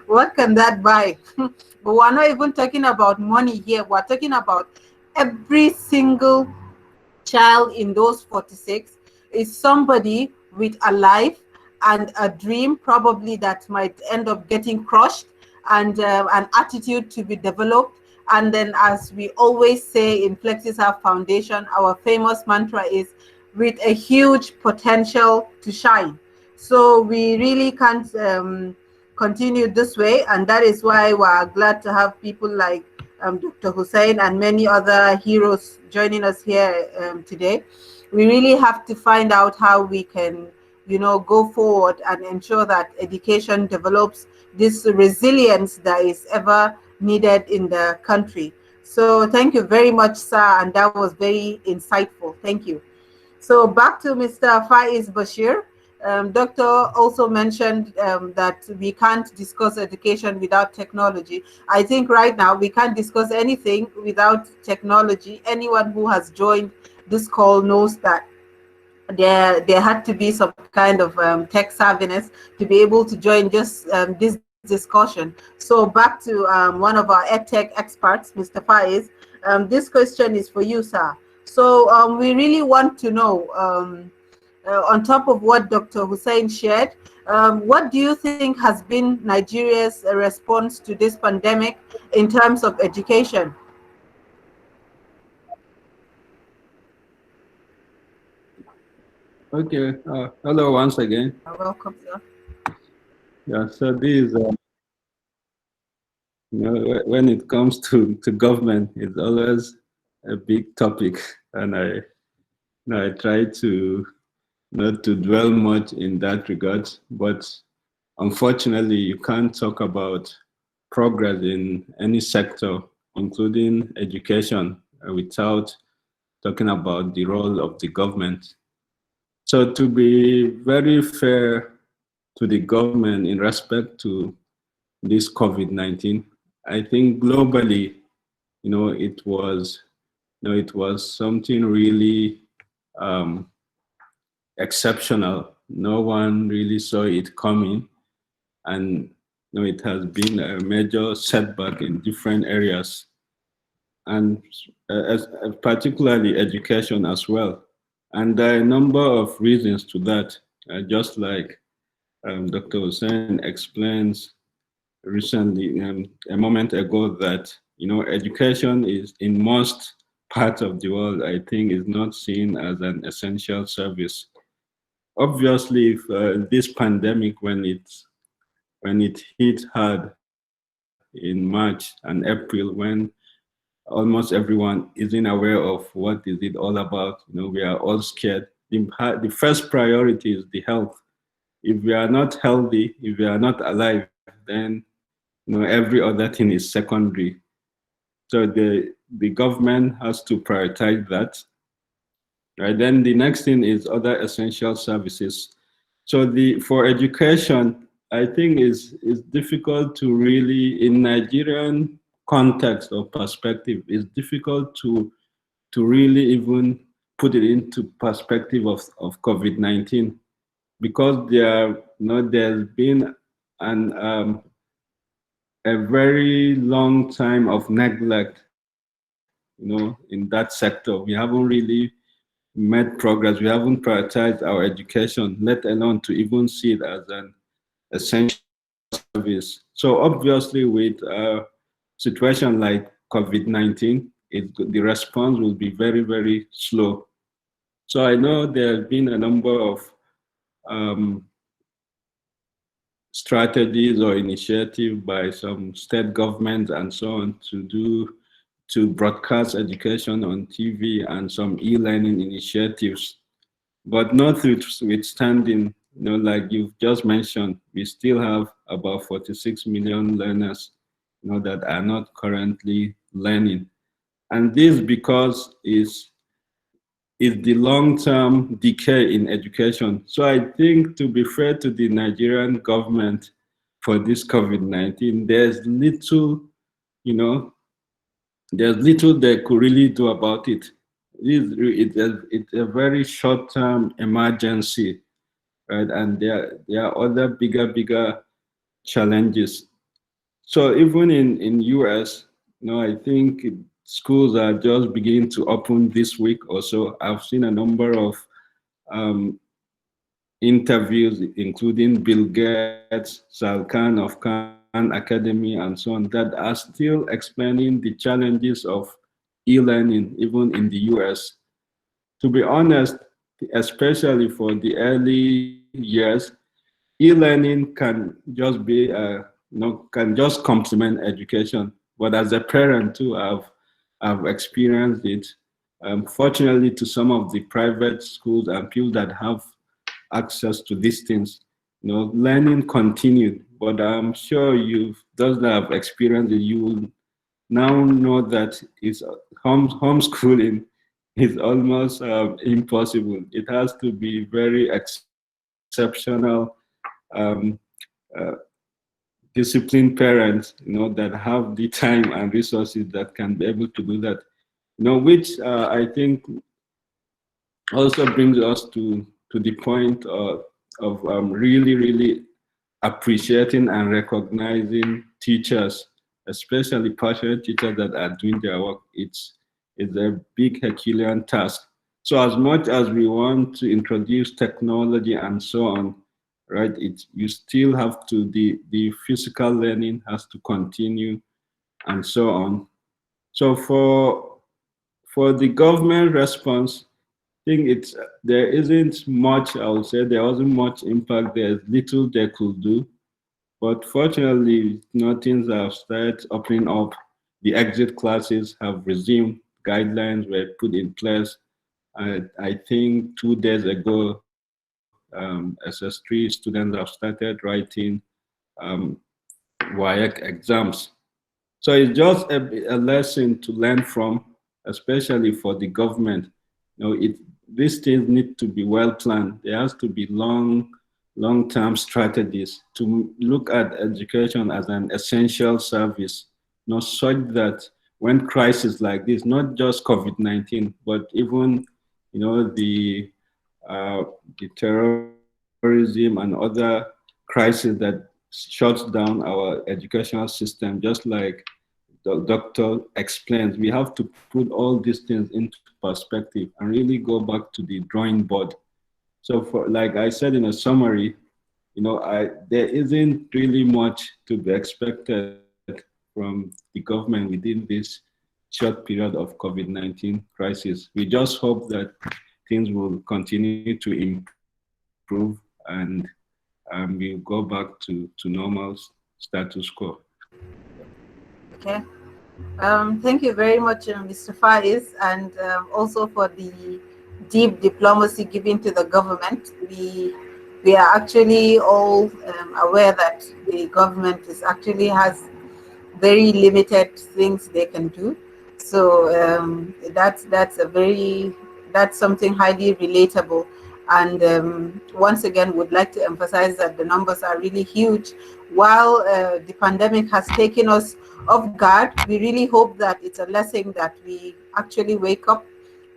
What can that buy? But we're not even talking about money here. We're talking about every single child in those 46 is somebody with a life and a dream, probably, that might end up getting crushed, and an attitude to be developed. And then, as we always say in FlexiServe Foundation, our famous mantra is, with a huge potential to shine. So we really can't continue this way, and that is why we're glad to have people like Dr. Hussein, and many other heroes joining us here today. We really have to find out how we can, go forward and ensure that education develops this resilience that is ever needed in the country. So thank you very much, sir, and that was very insightful. Thank you. So back to Mr. Faiz Bashir. Doctor also mentioned that we can't discuss education without technology. I think right now we can't discuss anything without technology. Anyone who has joined this call knows that there had to be some kind of tech savviness to be able to join just this discussion. So back to one of our EdTech experts, Mr. Faiz. This question is for you, sir. So we really want to know, on top of what Dr. Hussein shared, what do you think has been Nigeria's response to this pandemic in terms of education? Okay, hello once again. Welcome, sir. Yeah, so this, when it comes to government, it's always a big topic, and I try to not to dwell much in that regard, but unfortunately, you can't talk about progress in any sector, including education, without talking about the role of the government. So to be very fair to the government in respect to this COVID-19, I think globally, it was something really exceptional. No one really saw it coming, and it has been a major setback in different areas, and particularly education as well. And there are a number of reasons to that, just like Dr. Hussein explains recently, a moment ago, that education is in most parts of the world, I think, is not seen as an essential service. Obviously, if this pandemic, when it hit hard in March and April, when almost everyone isn't aware of what is it all about, we are all scared. The first priority is the health. If we are not healthy, if we are not alive, then every other thing is secondary. So the government has to prioritize that. Right. Then the next thing is other essential services. So for education, I think is difficult to really, in Nigerian context or perspective, it's difficult to really even put it into perspective of COVID-19, because there's been a very long time of neglect, in that sector. We haven't really made progress. We haven't prioritized our education, let alone to even see it as an essential service. So obviously, with a situation like COVID-19, the response will be very, very slow. So I know there have been a number of strategies or initiatives by some state governments and so on to broadcast education on TV and some e-learning initiatives. But notwithstanding, like you've just mentioned, we still have about 46 million learners, that are not currently learning. And this because is the long-term decay in education. So I think, to be fair to the Nigerian government for this COVID-19, there's little they could really do about it. It's a very short-term emergency, right? And there are other bigger challenges. So even in US, I think schools are just beginning to open this week or so. I've seen a number of interviews, including Bill Gates, Sal Khan of Khan Academy, and so on, that are still explaining the challenges of e-learning, even in the US. To be honest, especially for the early years, e-learning can just be, can just complement education. but as a parent too, I've experienced it. Fortunately, to some of the private schools and people that have access to these things, learning continued. But I'm sure those that have experienced it, you will now know that homeschooling is almost impossible. It has to be very exceptional, disciplined parents, that have the time and resources that can be able to do that. Which I think also brings us to the point of really, really appreciating and recognizing teachers, especially passionate teachers that are doing their work. It's a big Herculean task. So as much as we want to introduce technology and so on, right, you still have to, the physical learning has to continue and so on. So for the government response, I think there isn't much, I would say, there wasn't much impact. There's little they could do. But fortunately, things have started opening up. The exit classes have resumed. Guidelines were put in place. I think 2 days ago, SS3 students have started writing WIAC exams. So it's just a lesson to learn from, especially for the government. These things need to be well planned. There has to be long-term strategies to look at education as an essential service, not such that when crises like this, not just COVID-19, but even the terrorism and other crises that shuts down our educational system, just like the doctor explains, we have to put all these things into perspective and really go back to the drawing board. So like I said in a summary, there isn't really much to be expected from the government within this short period of COVID-19 crisis. We just hope that things will continue to improve and we'll go back to normal status quo. Okay. Thank you very much, Mr. Faiz, and also for the deep diplomacy given to the government. We are actually all aware that the government has very limited things they can do. So that's something highly relatable. And once again, would like to emphasize that the numbers are really huge. While the pandemic has taken us off guard, we really hope that it's a lesson that we actually wake up.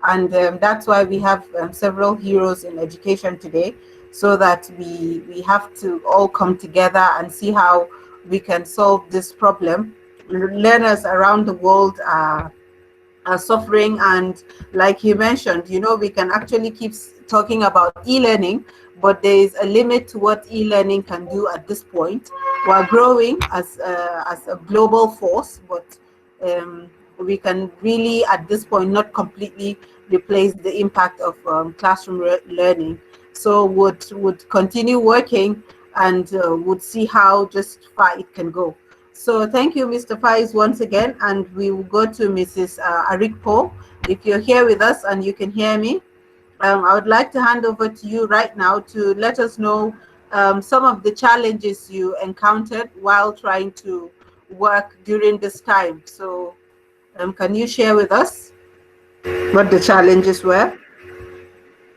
And that's why we have several heroes in education today, so that we have to all come together and see how we can solve this problem. Learners around the world are suffering, and like you mentioned, we can actually keep talking about e-learning, but there is a limit to what e-learning can do at this point. We're growing as a global force, but we can really at this point not completely replace the impact of classroom learning. So would continue working and would see how just far it can go. So thank you, Mr. Faiz, once again, and we will go to Mrs. Arikpo. If you're here with us and you can hear me, I would like to hand over to you right now to let us know some of the challenges you encountered while trying to work during this time. So can you share with us what the challenges were?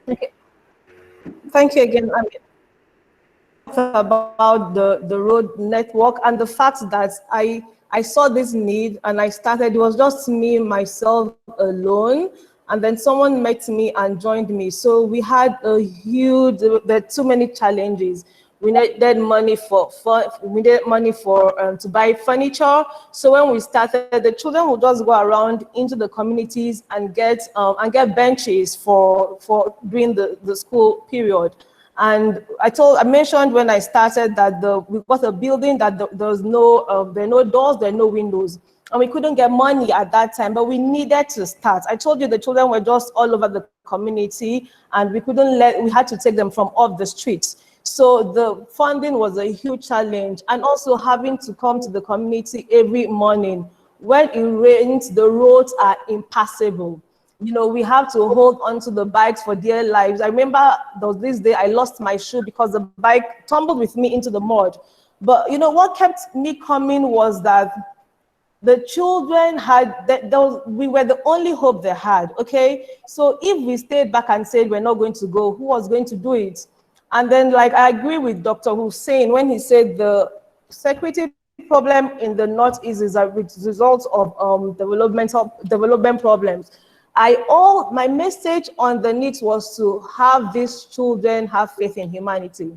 Okay. Thank you again, Ami. About the road network and the fact that I saw this need and I started. It was just me, myself alone, and then someone met me and joined me. So we had there are too many challenges. We needed money to buy furniture. So when we started, the children would just go around into the communities and get benches for during the school period. And I mentioned when I started that we got a building that there are no doors, there are no windows, and we couldn't get money at that time, but we needed to start. I told you the children were just all over the community, and we had to take them from off the streets. So the funding was a huge challenge, and also having to come to the community every morning when it rains, the roads are impassable. You know, we have to hold onto the bikes for dear lives. I remember there was this day I lost my shoe because the bike tumbled with me into the mud. But you know, what kept me coming was that the children we were the only hope they had, okay? So if we stayed back and said we're not going to go, who was going to do it? And then, like, I agree with Dr. Hussein when he said the security problem in the Northeast is a result of development problems. My message on the NEET was to have these children have faith in humanity,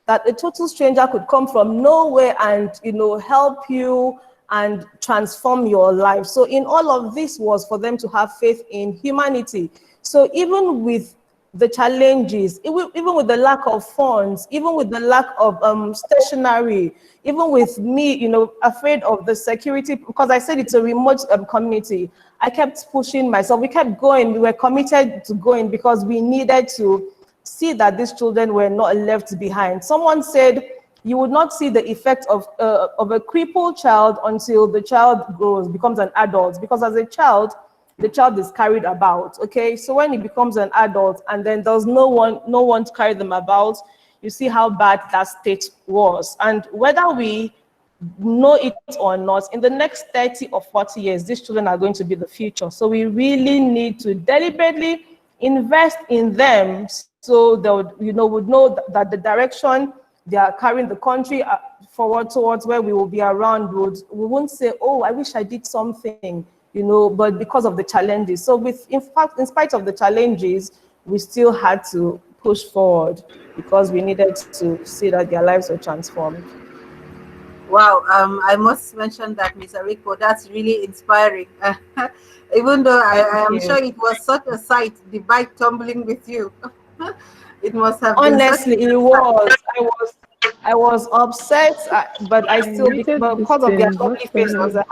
that a total stranger could come from nowhere and, you know, help you and transform your life. So in all of this was for them to have faith in humanity. So even with the challenges, even with the lack of funds, even with the lack of stationery, even with me, you know, afraid of the security, because I said it's a remote community, I kept pushing myself. We kept going. We were committed to going because we needed to see that these children were not left behind. Someone said, you would not see the effect of a crippled child until the child grows, becomes an adult, because as a child, the child is carried about, okay? So when he becomes an adult and then there's no one to carry them about, you see how bad that state was. And whether we know it or not, in the next 30 or 40 years, these children are going to be the future. So we really need to deliberately invest in them so they would, you know, would know that the direction they are carrying the country forward towards where we will be around roads. We won't say, oh, I wish I did something, you know, but because of the challenges. So in spite of the challenges, we still had to push forward because we needed to see that their lives were transformed. Wow, I must mention that, Ms. Arikpo, that's really inspiring. Even though I am sure it was such a sight, the bike tumbling with you. It must have been. Honestly, it was. I was upset, but I still, because of their lovely faces, I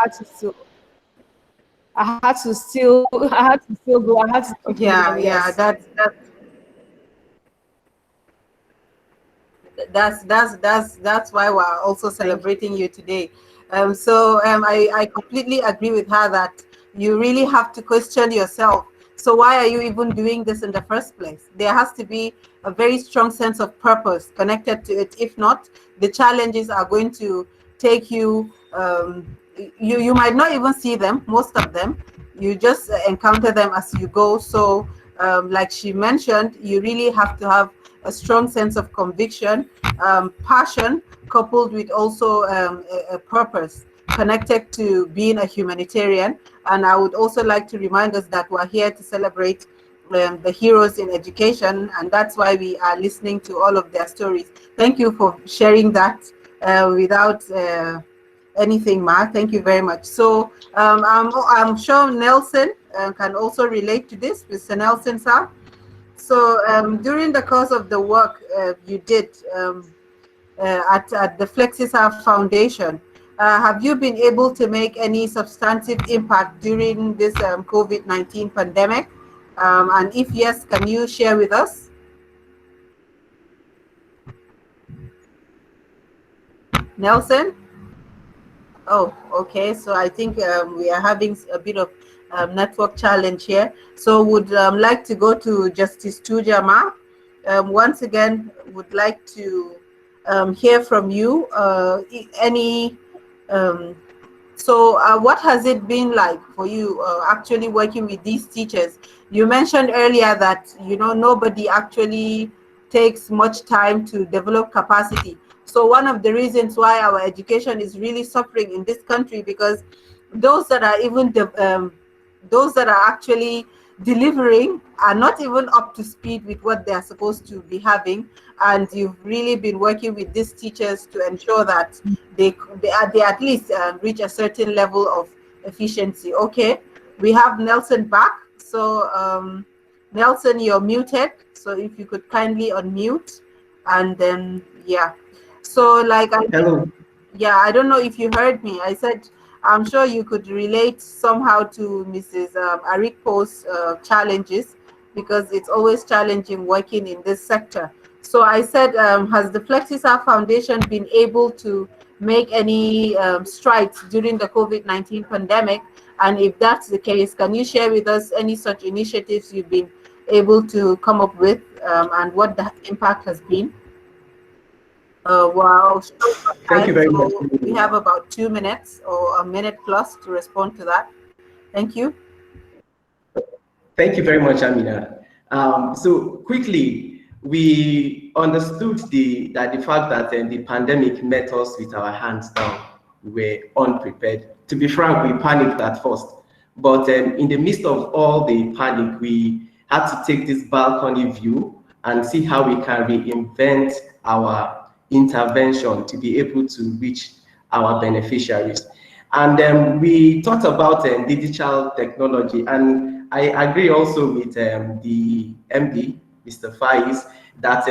had to still go. I had to keep Yeah, yes. That's why we're also celebrating you today. I completely agree with her that you really have to question yourself. So why are you even doing this in the first place? There has to be a very strong sense of purpose connected to it. If not, the challenges are going to take you. You might not even see them, most of them. You just encounter them as you go. So like she mentioned, you really have to have a strong sense of conviction, passion, coupled with also a purpose connected to being a humanitarian. And I would also like to remind us that we're here to celebrate the heroes in education, and that's why we are listening to all of their stories. Thank you for sharing that without anything, Ma. Thank you very much. So I'm sure Nelson can also relate to this, Mr. Nelson, sir. So during the course of the work you did at the FlexiServe Foundation, have you been able to make any substantive impact during this COVID-19 pandemic? And if yes, can you share with us? Nelson? Oh, okay. So I think we are having a bit of network challenge here. So would like to go to Justice Tujama. Once again, would like to hear from you. What has it been like for you actually working with these teachers? You mentioned earlier that, you know, nobody actually takes much time to develop capacity. So one of the reasons why our education is really suffering in this country, because those that are even those that are actually delivering are not even up to speed with what they are supposed to be having. And you've really been working with these teachers to ensure that they at least reach a certain level of efficiency. Okay, we have Nelson back. So Nelson, you're muted. So if you could kindly unmute, and then yeah. So like Hello. Yeah, I don't know if you heard me. I said I'm sure you could relate somehow to Mrs. Arikpo's challenges, because it's always challenging working in this sector. So I said, has the FlexiServe Foundation been able to make any strides during the COVID-19 pandemic? And if that's the case, can you share with us any such initiatives you've been able to come up with, and what the impact has been? Wow. Thank you very much. We have about 2 minutes or a minute plus to respond to that. Thank you. Thank you very much, Amina. So quickly, we understood that the fact that the pandemic met us with our hands down. We were unprepared. To be frank, we panicked at first. But in the midst of all the panic, we had to take this balcony view and see how we can reinvent our intervention to be able to reach our beneficiaries. And we thought about digital technology, and I agree also with the MD, Mr. Faiz, that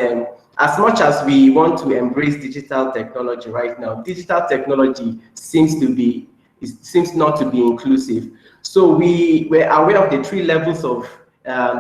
as much as we want to embrace digital technology right now, digital technology seems not to be inclusive. So we were aware of the 3 levels of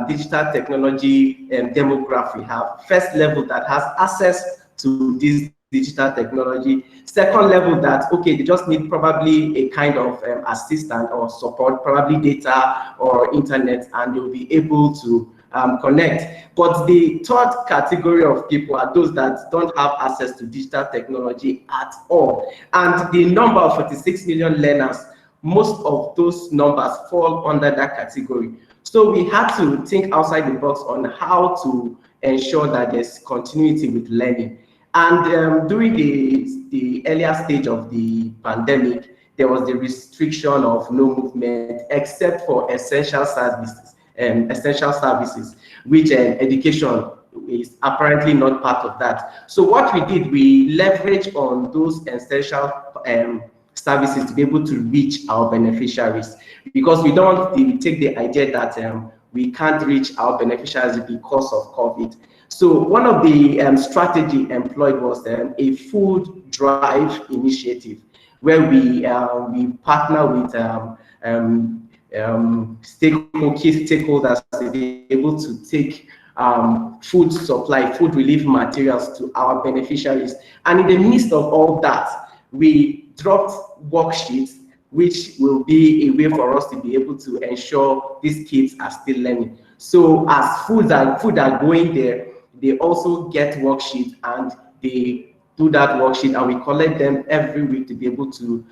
digital technology demography we have. First level, that has access to this digital technology. Second level, that okay, they just need probably a kind of assistant or support, probably data or internet, and they'll be able to connect. But the third category of people are those that don't have access to digital technology at all. And the number of 46 million learners, most of those numbers fall under that category. So we had to think outside the box on how to ensure that there's continuity with learning. And during the earlier stage of the pandemic, there was the restriction of no movement except for essential services, which education is apparently not part of that. So what we did, we leveraged on those essential services to be able to reach our beneficiaries, because we don't want to take the idea that we can't reach our beneficiaries because of COVID. So one of the strategy employed was a food drive initiative, where we partner with stakeholders to be able to take food supply, food relief materials to our beneficiaries. And in the midst of all that, we dropped worksheets, which will be a way for us to be able to ensure these kids are still learning. So as food are going there, they also get worksheets, and they do that worksheet, and we collect them every week to be able to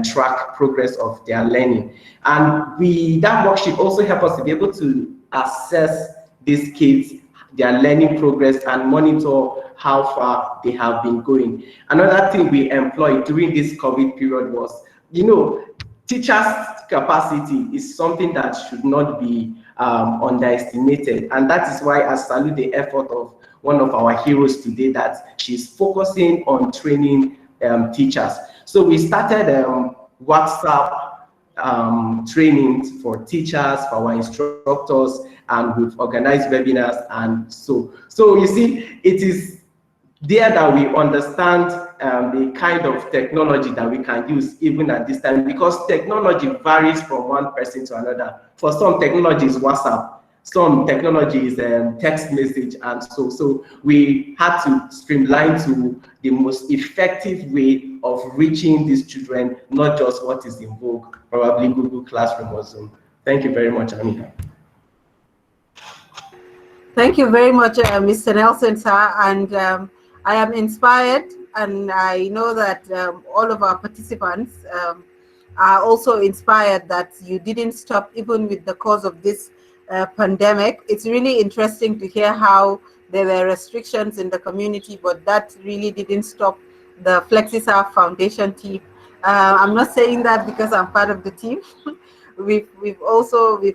track progress of their learning. And that worksheet also helps us to be able to assess these kids, their learning progress, and monitor how far they have been going. Another thing we employed during this COVID period was, teachers' capacity is something that should not be underestimated. And that is why I salute the effort of one of our heroes today, that she's focusing on training teachers. So we started WhatsApp trainings for teachers, for our instructors, and we've organized webinars. And so you see, it is there that we understand the kind of technology that we can use even at this time, because technology varies from one person to another. For some, technology is WhatsApp, some technology is text message, and so we had to streamline to the most effective way of reaching these children, not just what is in vogue, probably Google Classroom or Zoom. Thank you very much, Amina. Thank you very much, Mr. Nelson, sir. And I am inspired, and I know that all of our participants are also inspired that you didn't stop even with the cause of this pandemic. It's really interesting to hear how there were restrictions in the community, but that really didn't stop the FlexiServe Foundation team. I'm not saying that because I'm part of the team. we've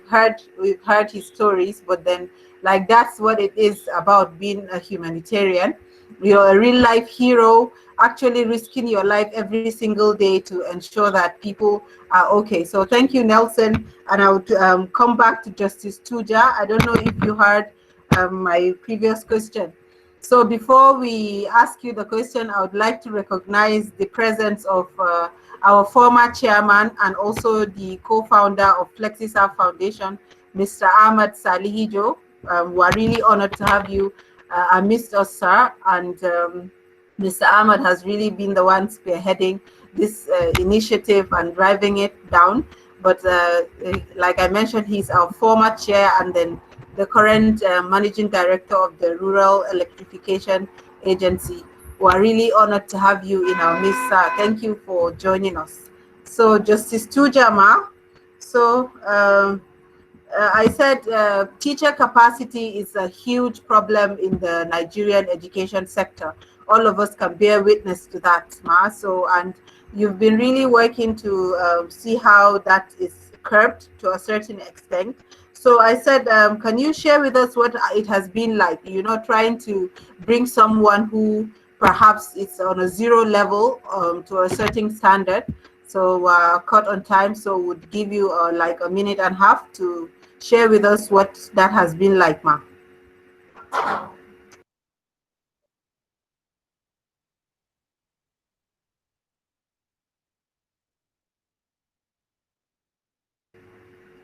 heard his stories, but then that's what it is about being a humanitarian. You're a real life hero, actually risking your life every single day to ensure that people are okay. So thank you, Nelson. And I would come back to Justice Tuja. I don't know if you heard my previous question. So before we ask you the question, I would like to recognize the presence of our former chairman and also the co-founder of FlexiServe Foundation, Mr. Ahmad Salihijo. We are really honored to have you amidst us, sir. And Mr. Ahmad has really been the one spearheading this initiative and driving it down. But like I mentioned, he's our former chair and then the current managing director of the Rural Electrification Agency. We are really honored to have you in our midst, sir. Thank you for joining us. So Justice Tujama, so I said teacher capacity is a huge problem in the Nigerian education sector. All of us can bear witness to that, Ma. So, and you've been really working to see how that is curbed to a certain extent. So I said, can you share with us what it has been like, you know, trying to bring someone who perhaps is on a zero level to a certain standard. So cut on time, so would give you like a minute and a half to share with us what that has been like, Ma.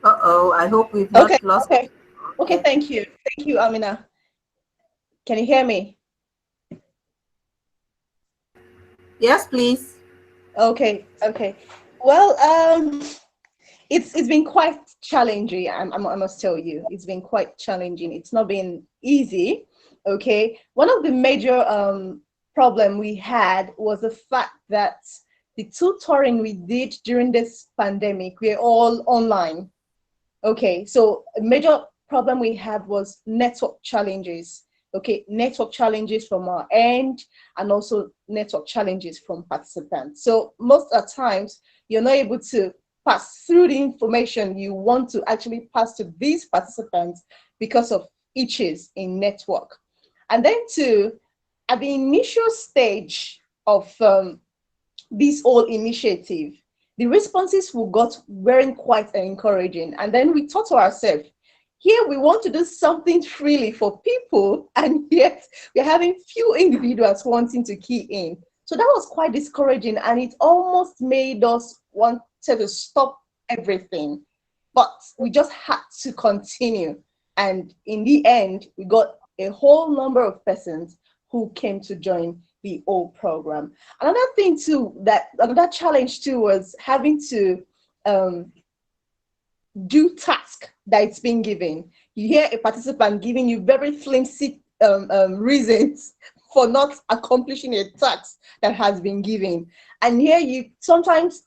Uh-oh, I hope we've not lost. Okay, thank you. Thank you, Amina. Can you hear me? Yes, please. Okay. Well, it's been quite challenging. I must tell you, it's been quite challenging. It's not been easy. Okay, one of the major problem we had was the fact that the tutoring we did during this pandemic, we're all online. Okay, so a major problem we had was network challenges. Okay, network challenges from our end and also network challenges from participants. So most of the times you're not able to pass through the information you want to actually pass to these participants because of issues in network. And then at the initial stage of this whole initiative, the responses we got weren't quite encouraging. And then we thought to ourselves, here we want to do something freely for people, and yet we're having few individuals wanting to key in. So that was quite discouraging, and it almost made us want to stop everything. But we just had to continue. And in the end, we got a whole number of persons who came to join the whole program. Another thing too, another challenge too was having to do task that it's been given. You hear a participant giving you very flimsy reasons for not accomplishing a task that has been given. And here you sometimes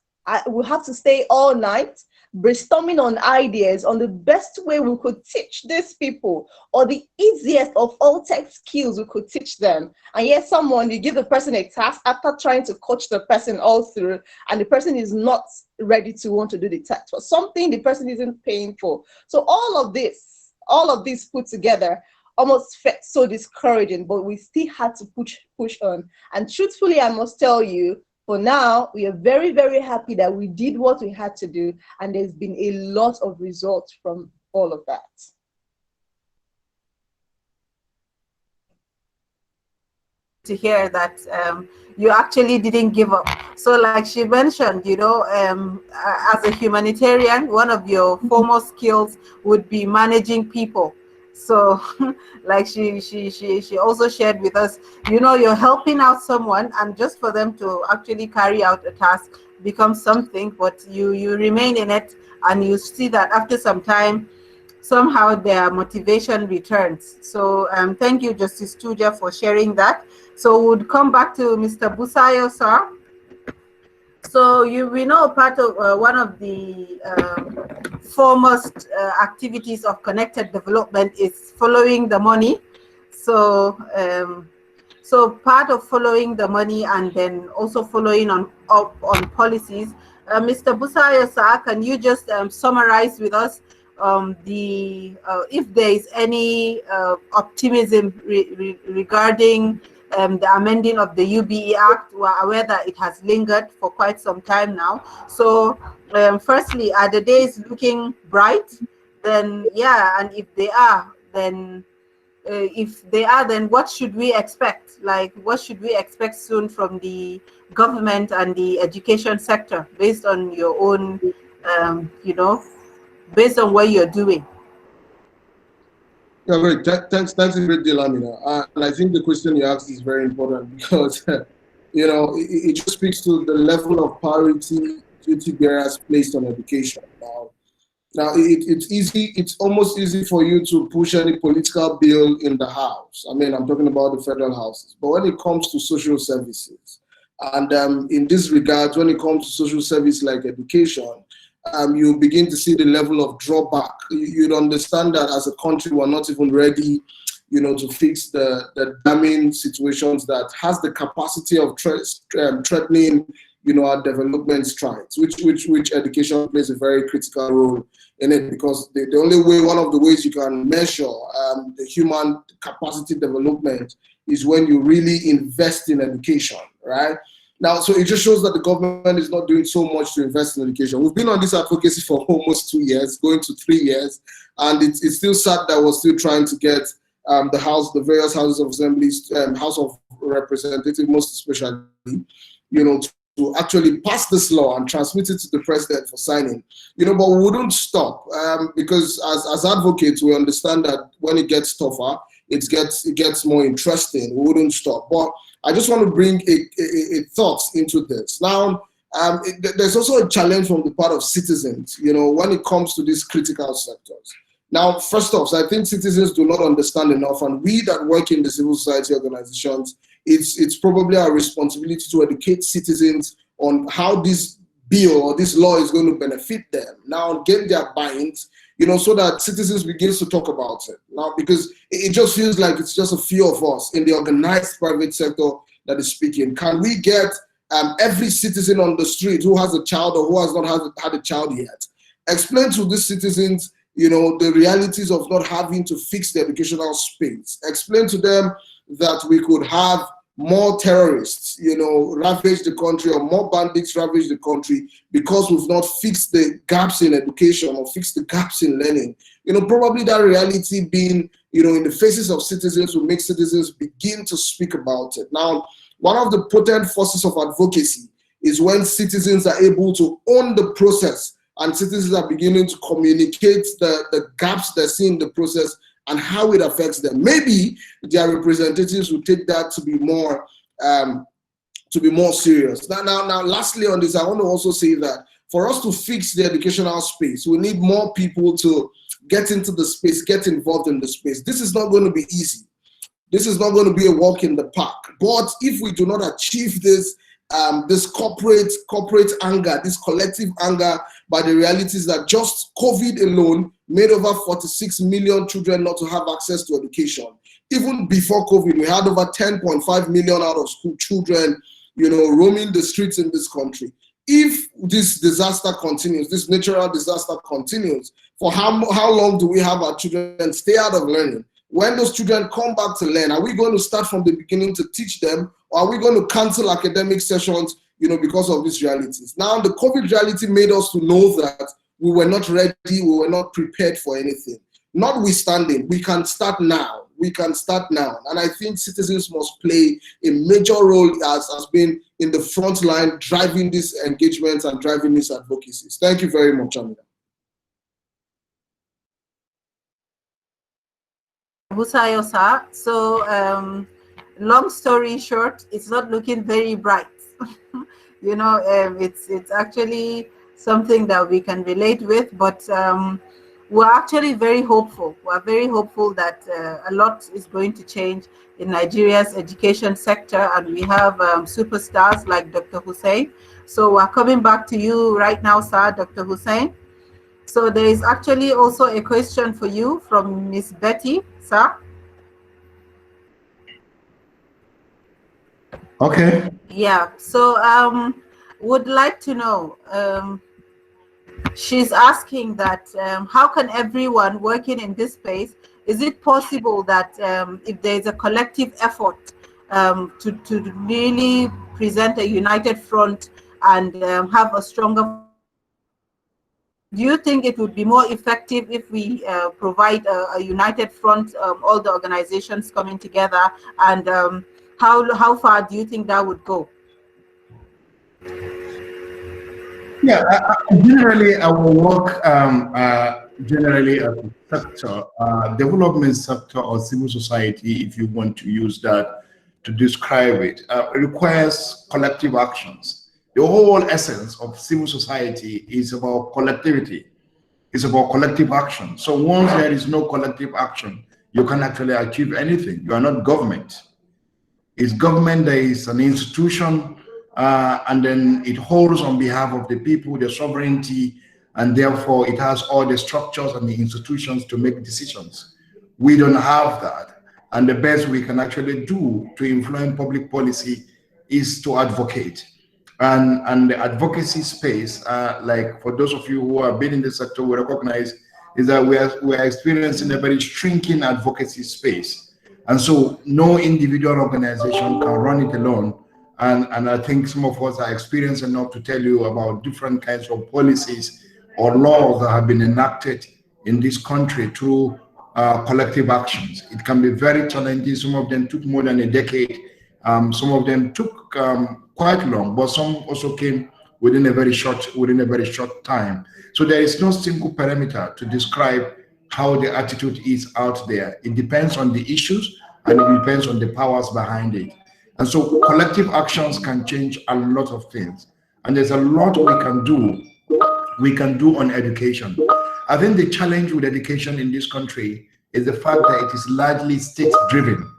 will have to stay all night brainstorming on ideas on the best way we could teach these people, or the easiest of all tech skills we could teach them. And yet you give the person a task after trying to coach the person all through, and the person is not ready to want to do the task for something the person isn't paying for. So all of this put together almost felt so discouraging, but we still had to push on. And truthfully, I must tell you, for now, we are very, very happy that we did what we had to do, and there's been a lot of results from all of that. To hear that you actually didn't give up. So like she mentioned, you know, as a humanitarian, one of your foremost skills would be managing people. So like she also shared with us, you know, you're helping out someone, and just for them to actually carry out a task becomes something, but you remain in it, and you see that after some time, somehow their motivation returns. So thank you, Justice Tuja, for sharing that. So we'll come back to Mr. Busayo, sir. So we know part of one of the foremost activities of connected development is following the money. So so part of following the money and then also following on policies. Mr. Busayo, sir, can you just summarize with us if there is any optimism regarding the amending of the UBE Act? We're aware that it has lingered for quite some time now. So firstly, are the days looking bright? Then yeah, and if they are, then what should we expect? Like, what should we expect soon from the government and the education sector, based on your own, you know, based on what you're doing? Yeah, great. Thanks a great deal, Amina. And I think the question you asked is very important because, it just speaks to the level of priority duty bearers placed on education. Now it's easy. It's almost easy for you to push any political bill in the House. I mean, I'm talking about the federal houses. But when it comes to social services, and in this regard, when it comes to social service like education, you begin to see the level of drawback. You'd understand that as a country, we're not even ready, to fix the damning situations that has the capacity of threatening, our development strides, which education plays a very critical role in it, because the only way, one of the ways you can measure the human capacity development is when you really invest in education, right? Now, so it just shows that the government is not doing so much to invest in education. We've been on this advocacy for almost 2 years, going to 3 years, and it's still sad that we're still trying to get the various houses of assemblies, House of Representatives, most especially, to actually pass this law and transmit it to the president for signing. But we wouldn't stop because as advocates, we understand that when it gets tougher, it gets more interesting. We wouldn't stop. But I just want to bring a thought into this. Now, there's also a challenge from the part of citizens, when it comes to these critical sectors. Now, first off, I think citizens do not understand enough, and we that work in the civil society organizations, it's probably our responsibility to educate citizens on how this bill or this law is going to benefit them. Now, get their buy-ins, so that citizens begins to talk about it. Now, because it just feels like it's just a few of us in the organized private sector that is speaking. Can we get every citizen on the street who has a child or who has not had a child yet, explain to these citizens the realities of not having to fix the educational space. Explain to them that we could have more terrorists, ravage the country, or more bandits ravage the country because we've not fixed the gaps in education or fixed the gaps in learning. Probably that reality being, in the faces of citizens will make citizens begin to speak about it. Now, one of the potent forces of advocacy is when citizens are able to own the process and citizens are beginning to communicate the gaps they see in the process and how it affects them. Maybe their representatives will take that to be more serious. Now, lastly on this, I want to also say that for us to fix the educational space, we need more people to get into the space, get involved in the space. This is not going to be easy. This is not going to be a walk in the park. But if we do not achieve this, this corporate anger, this collective anger by the realities that just COVID alone made over 46 million children not to have access to education. Even before COVID, we had over 10.5 million out of school children, roaming the streets in this country. If this disaster continues, this natural disaster continues, for how long do we have our children stay out of learning? When those children come back to learn, are we going to start from the beginning to teach them, or are we going to cancel academic sessions, because of these realities? Now, the COVID reality made us to know that we were not ready, we were not prepared for anything. Notwithstanding, we can start now. We can start now. And I think citizens must play a major role as being in the front line, driving these engagements and driving these advocacies. Thank you very much, Amina. Busayo, sir. So, long story short, it's not looking very bright. It's actually something that we can relate with, but we're actually very hopeful. We're very hopeful that a lot is going to change in Nigeria's education sector, and we have superstars like Dr. Hussein. So we're coming back to you right now, sir, Dr. Hussein. So there is actually also a question for you from Miss Betty, sir. Okay. Yeah, so would like to know, she's asking that how can everyone working in this space, is it possible that if there's a collective effort to really present a united front and have a stronger, do you think it would be more effective if we provide a united front, all the organizations coming together, and how far do you think that would go? Yeah, generally our work generally as a sector, development sector or civil society, if you want to use that to describe it, requires collective actions. The whole essence of civil society is about collectivity. It's about collective action. So once there is no collective action, you can't actually achieve anything. You are not government. It's government that is an institution, and then it holds on behalf of the people, the sovereignty, and therefore it has all the structures and the institutions to make decisions. We don't have that. And the best we can actually do to influence public policy is to advocate. And the advocacy space, like for those of you who have been in the sector, we recognize is that we are experiencing a very shrinking advocacy space. And so no individual organization can run it alone. And I think some of us are experienced enough to tell you about different kinds of policies or laws that have been enacted in this country through collective actions. It can be very challenging. Some of them took more than a decade. Some of them took quite long, but some also came within a very short time. So there is no single parameter to describe how the attitude is out there. It depends on the issues and it depends on the powers behind it. And so collective actions can change a lot of things. And there's a lot we can do. We can do on education. I think the challenge with education in this country is the fact that it is largely state-driven.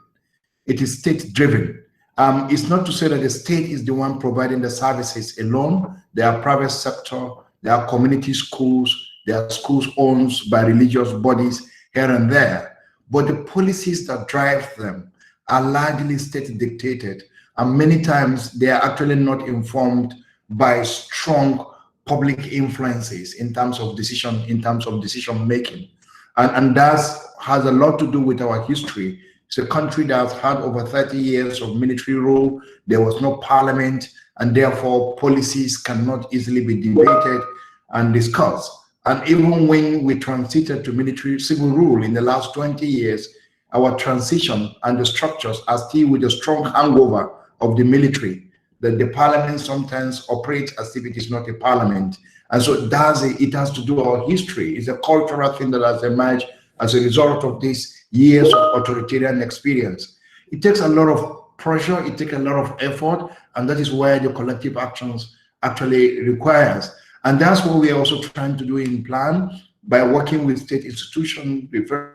It is state-driven. It's not to say that the state is the one providing the services alone. There are private sector, there are community schools, there are schools owned by religious bodies here and there. But the policies that drive them are largely state dictated. And many times they are actually not informed by strong public influences in terms of decision making. And that has a lot to do with our history. It's a country that has had over 30 years of military rule. There was no parliament, and therefore policies cannot easily be debated and discussed. And even when we transited to military civil rule in the last 20 years, our transition and the structures are still with a strong hangover of the military, that the parliament sometimes operates as if it is not a parliament. And so it has to do with our history. It's a cultural thing that has emerged as a result of these years of authoritarian experience. It takes a lot of pressure, it takes a lot of effort, and that is where the collective actions actually requires. And that's what we are also trying to do in Plan by working with state institutions, the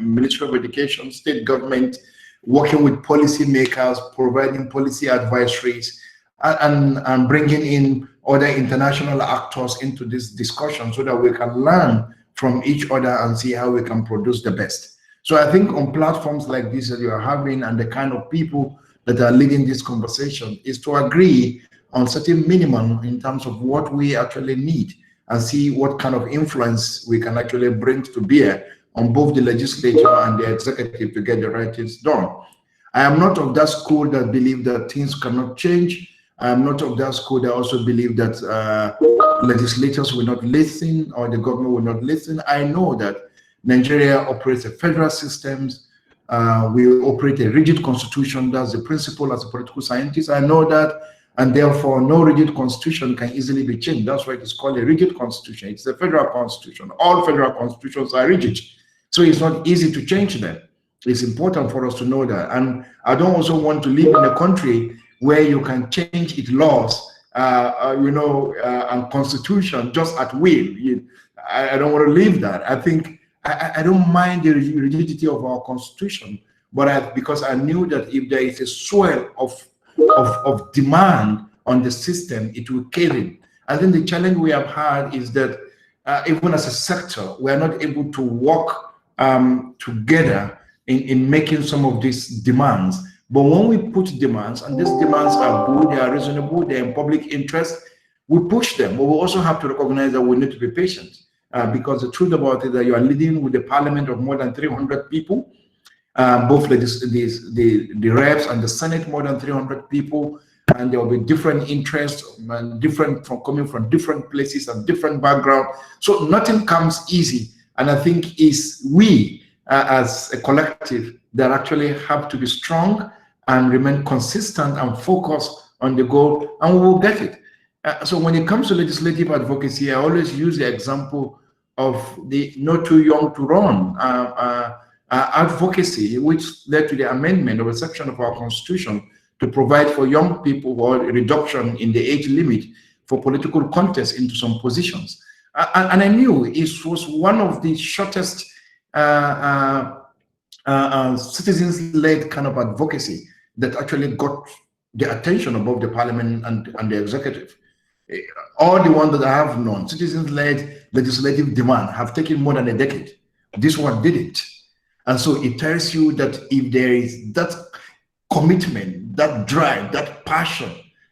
Ministry of Education, state government, working with policymakers, providing policy advisories, and bringing in other international actors into this discussion so that we can learn from each other and see how we can produce the best. So I think on platforms like this that you are having and the kind of people that are leading this conversation is to agree on certain minimum in terms of what we actually need and see what kind of influence we can actually bring to bear on both the legislature and the executive to get the right things done. I am not of that school that believe that things cannot change. I am not of that school that also believe that legislators will not listen or the government will not listen. I know that Nigeria operates a federal system. We operate a rigid constitution. That's the principle as a political scientist. I know that, and therefore no rigid constitution can easily be changed. That's why it is called a rigid constitution. It's a federal constitution. All federal constitutions are rigid. So it's not easy to change them. It's important for us to know that. And I don't also want to live in a country where you can change its laws, and constitution just at will. I don't want to live that. I think I don't mind the rigidity of our constitution, but because I knew that if there is a swell of demand on the system, it will cave in. I think the challenge we have had is that even as a sector, we are not able to work together in making some of these demands. But when we put demands, and these demands are good, they are reasonable, they're in public interest, we push them. But we also have to recognize that we need to be patient because the truth about it is that you are leading with a parliament of more than 300 people, both the reps and the Senate, more than 300 people, and there will be different interests and coming from different places and different background. So nothing comes easy. And I think it's we as a collective that actually have to be strong and remain consistent and focused on the goal, and we will get it. So when it comes to legislative advocacy, I always use the example of the Not Too Young to Run advocacy, which led to the amendment of a section of our constitution to provide for young people for a reduction in the age limit for political contest into some positions. And I knew it was one of the shortest citizens-led kind of advocacy that actually got the attention above the parliament and the executive. All the ones that I have known, citizens-led legislative demand, have taken more than a decade. This one didn't. And so it tells you that if there is that commitment, that drive, that passion,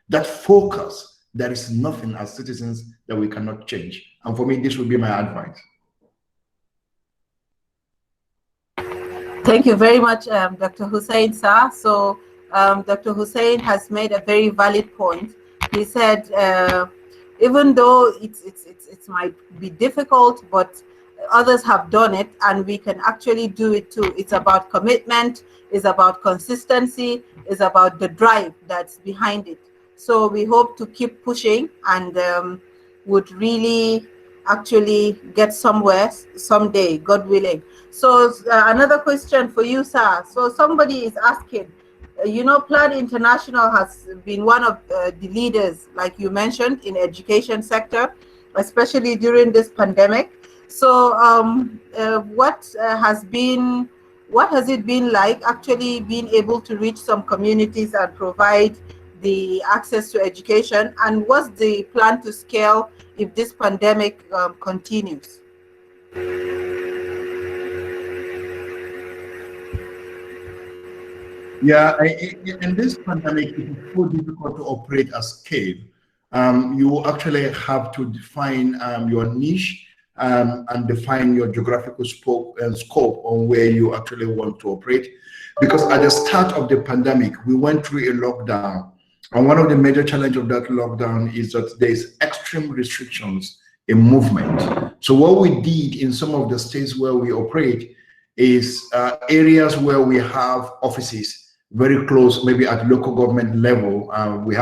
that focus, there is nothing as citizens that we cannot change. And for me, this would be my advice. Thank you very much, Dr. Hussein, sir. So Dr. Hussein has made a very valid point. He said, even though it might be difficult, but others have done it and we can actually do it too. It's about commitment, it's about consistency, it's about the drive that's behind it. So we hope to keep pushing and would really actually get somewhere someday, God willing. So another question for you, sir. So somebody is asking, you know, Plan International has been one of the leaders, like you mentioned, in education sector, especially during this pandemic. So what has it been like actually being able to reach some communities and provide the access to education, and what's the plan to scale if this pandemic continues? Yeah, in this pandemic, it is so difficult to operate at scale. You actually have to define your niche and define your geographical scope on where you actually want to operate. Because at the start of the pandemic, we went through a lockdown. And one of the major challenges of that lockdown is that there's extreme restrictions in movement. So what we did in some of the states where we operate is areas where we have offices very close, maybe at local government level. We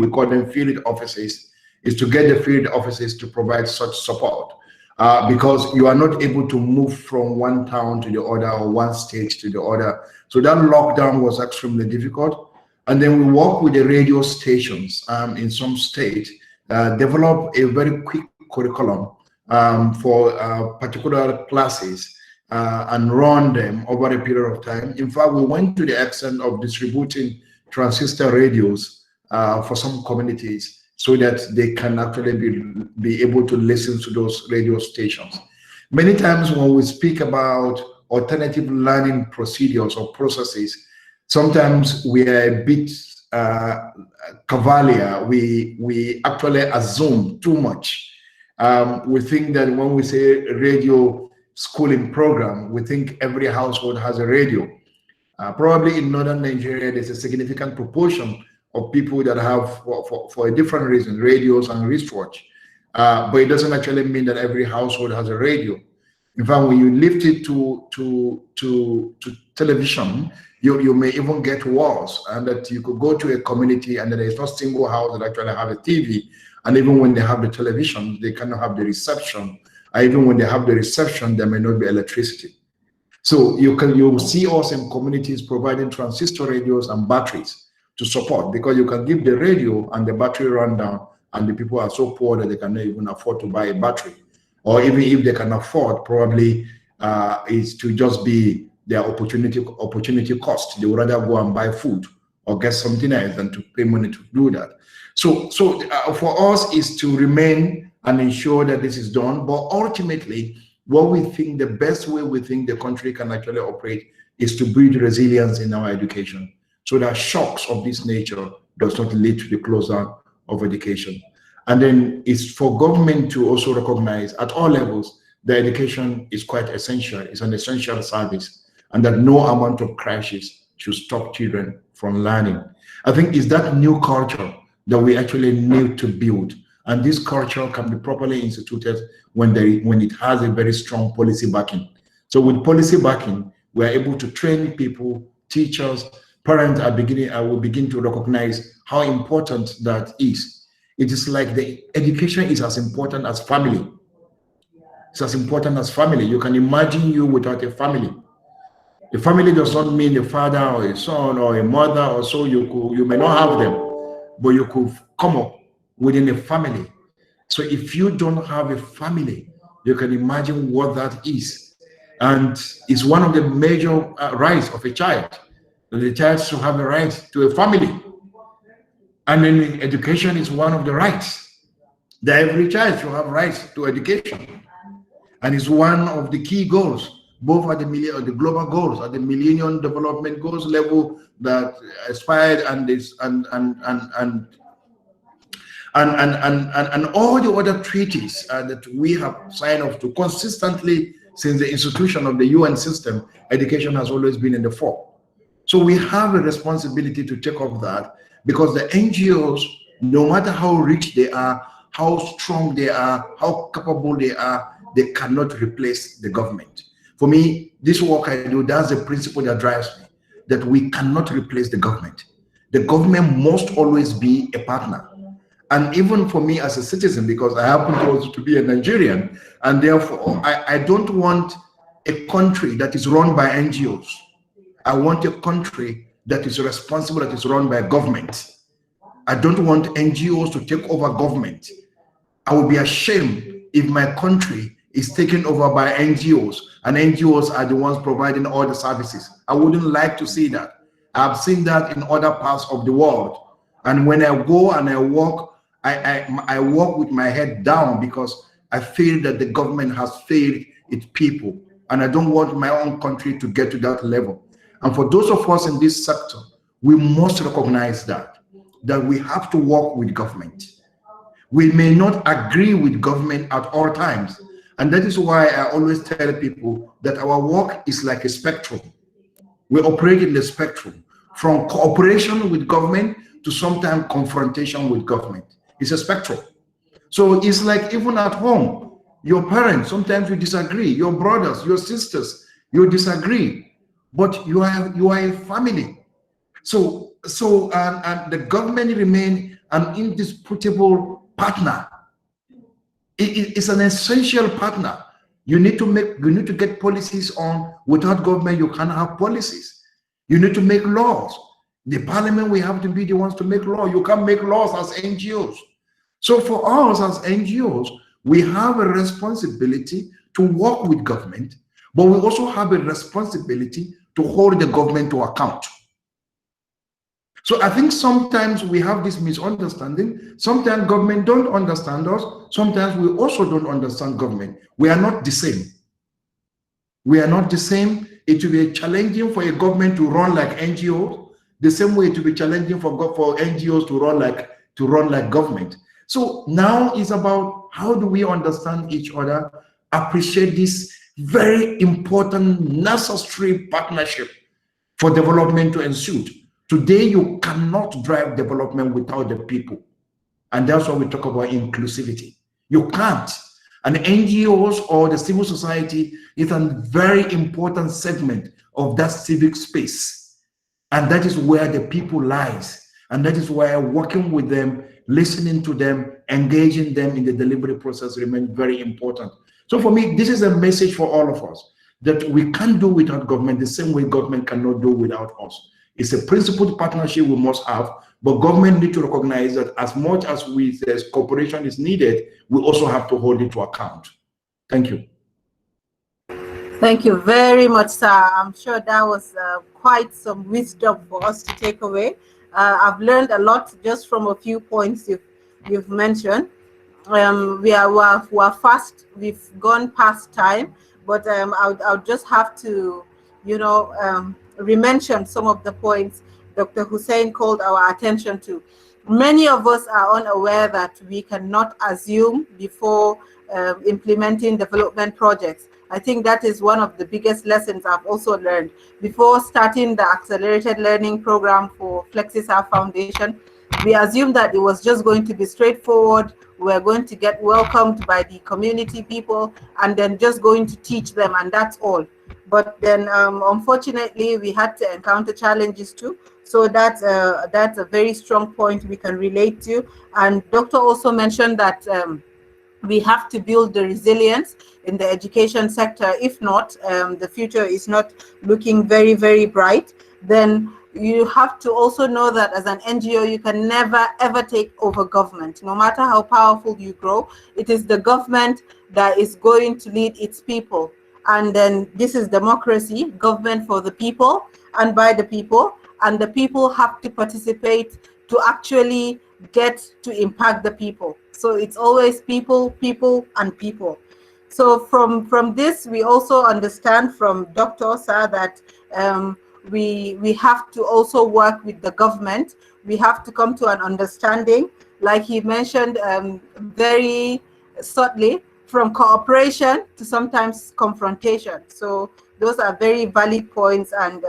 call them field offices, is to get the field offices to provide such support. Because you are not able to move from one town to the other or one state to the other. So that lockdown was extremely difficult. And then we work with the radio stations in some states, develop a very quick curriculum for particular classes and run them over a period of time. In fact, we went to the extent of distributing transistor radios for some communities so that they can actually be able to listen to those radio stations. Many times when we speak about alternative learning procedures or processes, sometimes we are a bit cavalier. We actually assume too much. We think that when we say radio schooling program, we think every household has a radio. Probably in northern Nigeria, there's a significant proportion of people that have, for a different reason, radios and wristwatch. But it doesn't actually mean that every household has a radio. In fact, when you lift it to television, you may even get worse, and that you could go to a community and there is not a single house that actually have a TV. And even when they have the television, they cannot have the reception. Even when they have the reception, there may not be electricity. So you will see us in communities providing transistor radios and batteries to support, because you can give the radio and the battery run down, and the people are so poor that they cannot even afford to buy a battery. Or even if they can afford, probably is to just be their opportunity cost. They would rather go and buy food or get something else than to pay money to do that. So for us is to remain and ensure that this is done. But ultimately, what we think the best way we think the country can actually operate is to build resilience in our education, so that shocks of this nature does not lead to the close down of education. And then it's for government to also recognize at all levels that education is quite essential. It's an essential service, and that no amount of crashes should stop children from learning. I think it's that new culture that we actually need to build. And this culture can be properly instituted when it has a very strong policy backing. So with policy backing, we are able to train people, teachers, parents will begin to recognize how important that is. It is like the education is as important as family. It's as important as family. You can imagine you without a family. A family does not mean a father or a son or a mother or so. You may not have them, but you could come up within a family. So if you don't have a family, you can imagine what that is. And it's one of the major rights of a child. The child should have a right to a family. And then education is one of the rights. That every child should have rights to education. And it's one of the key goals, both at the global goals, at the Millennium Development Goals level that aspired and all the other treaties that we have signed up to consistently since the institution of the UN system. Education has always been in the fore. So we have a responsibility to take up that, because the NGOs, no matter how rich they are, how strong they are, how capable they are, they cannot replace the government. For me, this work I do, that's the principle that drives me, that we cannot replace the government. The government must always be a partner. And even for me as a citizen, because I happen to also to be a Nigerian, and therefore I don't want a country that is run by NGOs. I want a country that is responsible, that is run by government. I don't want NGOs to take over government. I would be ashamed if my country is taken over by NGOs, and NGOs are the ones providing all the services. I wouldn't like to see that. I've seen that in other parts of the world. And when I go and I walk, I walk with my head down, because I feel that the government has failed its people. And I don't want my own country to get to that level. And for those of us in this sector, we must recognize that we have to work with government. We may not agree with government at all times. And that is why I always tell people that our work is like a spectrum. We operate in the spectrum, from cooperation with government to sometimes confrontation with government. It's a spectrum. So it's like even at home, your parents, sometimes you disagree, your brothers, your sisters, you disagree, but you are a family. So the government remain an indisputable partner. It's an essential partner. You need to get policies on. Without government, you can't have policies. You need to make laws. The parliament, we have to be the ones to make law. You can't make laws as NGOs. So for us as NGOs, we have a responsibility to work with government, but we also have a responsibility to hold the government to account. So I think sometimes we have this misunderstanding. Sometimes government don't understand us. Sometimes we also don't understand government. We are not the same. We are not the same. It will be challenging for a government to run like NGOs, the same way it will be challenging for NGOs to run like government. So now it's about how do we understand each other, appreciate this very important, necessary partnership for development to ensue. Today, you cannot drive development without the people. And that's why we talk about inclusivity. You can't. And NGOs or the civil society is a very important segment of that civic space. And that is where the people lies. And that is why working with them, listening to them, engaging them in the delivery process remains very important. So for me, this is a message for all of us, that we can't do without government the same way government cannot do without us. It's a principled partnership we must have, but government need to recognize that as much as cooperation is needed, we also have to hold it to account. Thank you. Thank you very much, sir. I'm sure that was quite some wisdom for us to take away. I've learned a lot just from a few points you've mentioned. We are fast. We've gone past time, but I'll just have to, re-mention some of the points Dr. Hussein called our attention to. Many of us are unaware that we cannot assume before implementing development projects. I think that is one of the biggest lessons I've also learned. Before starting the accelerated learning program for FlexiServe Foundation, we assumed that it was just going to be straightforward. We're going to get welcomed by the community people and then just going to teach them, and that's all. But then unfortunately, we had to encounter challenges too. So that's a very strong point we can relate to. And Doctor also mentioned that We have to build the resilience in the education sector. If not, the future is not looking very, very bright. Then you have to also know that as an NGO, you can never, ever take over government. No matter how powerful you grow, it is the government that is going to lead its people. And then this is democracy, government for the people and by the people. And the people have to participate to actually get to impact the people. So it's always people, people, and people. So from this, we also understand from Dr. Osa that we have to also work with the government. We have to come to an understanding, like he mentioned very subtly, from cooperation to sometimes confrontation. So those are very valid points and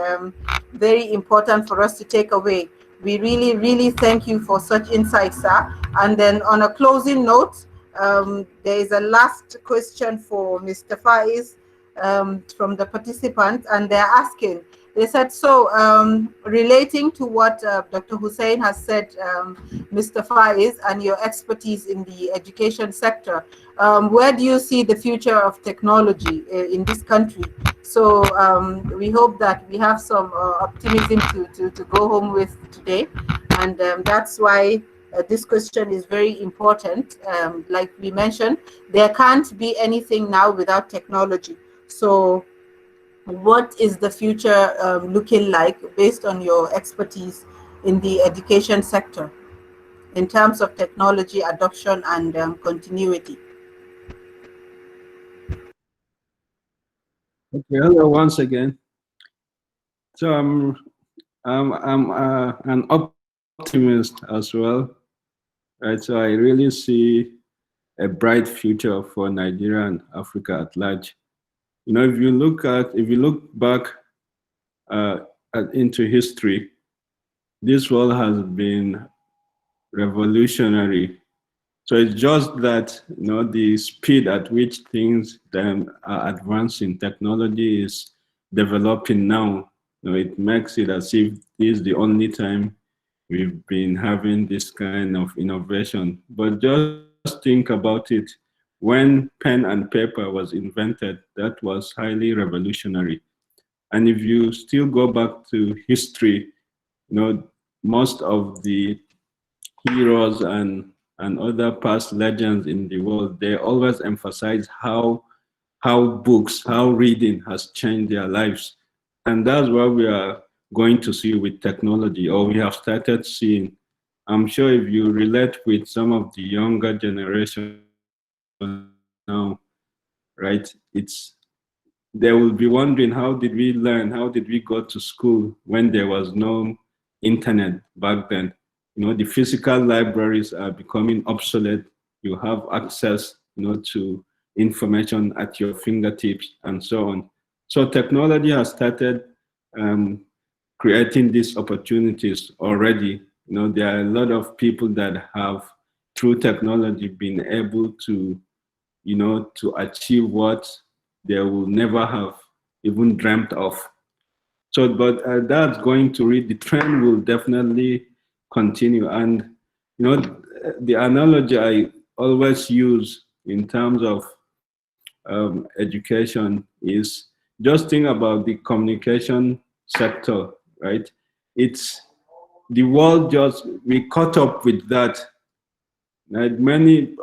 very important for us to take away. We really, really thank you for such insights, sir. And then on a closing note, there is a last question for Mr. Faiz from the participants, and they're asking, they said, so relating to what Dr. Hussein has said, Mr. Faiz, and your expertise in the education sector, where do you see the future of technology in this country? So we hope that we have some optimism to go home with today. And that's why this question is very important. Like we mentioned, there can't be anything now without technology. So what is the future looking like based on your expertise in the education sector in terms of technology adoption and continuity? Okay, hello once again. So I'm an optimist as well, right? So I really see a bright future for Nigeria and Africa at large. You know, if you look back into history, this world has been revolutionary. So it's just that, you know, the speed at which things are advancing, technology is developing now. You know, it makes it as if this is the only time we've been having this kind of innovation. But just think about it. When pen and paper was invented, that was highly revolutionary. And if you still go back to history, you know, most of the heroes and other past legends in the world, they always emphasize how books, how reading has changed their lives. And that's what we are going to see with technology, or we have started seeing. I'm sure if you relate with some of the younger generation now, right, they will be wondering, how did we learn? How did we go to school when there was no internet back then? You know, the physical libraries are becoming obsolete. You have access, you know, to information at your fingertips and so on. So technology has started creating these opportunities already. You know, there are a lot of people that have, through technology, been able to, you know, to achieve what they will never have even dreamt of. So, but that's going to the trend will definitely continue. And, you know, the analogy I always use in terms of education is just think about the communication sector, right? It's the world we caught up with that. Right?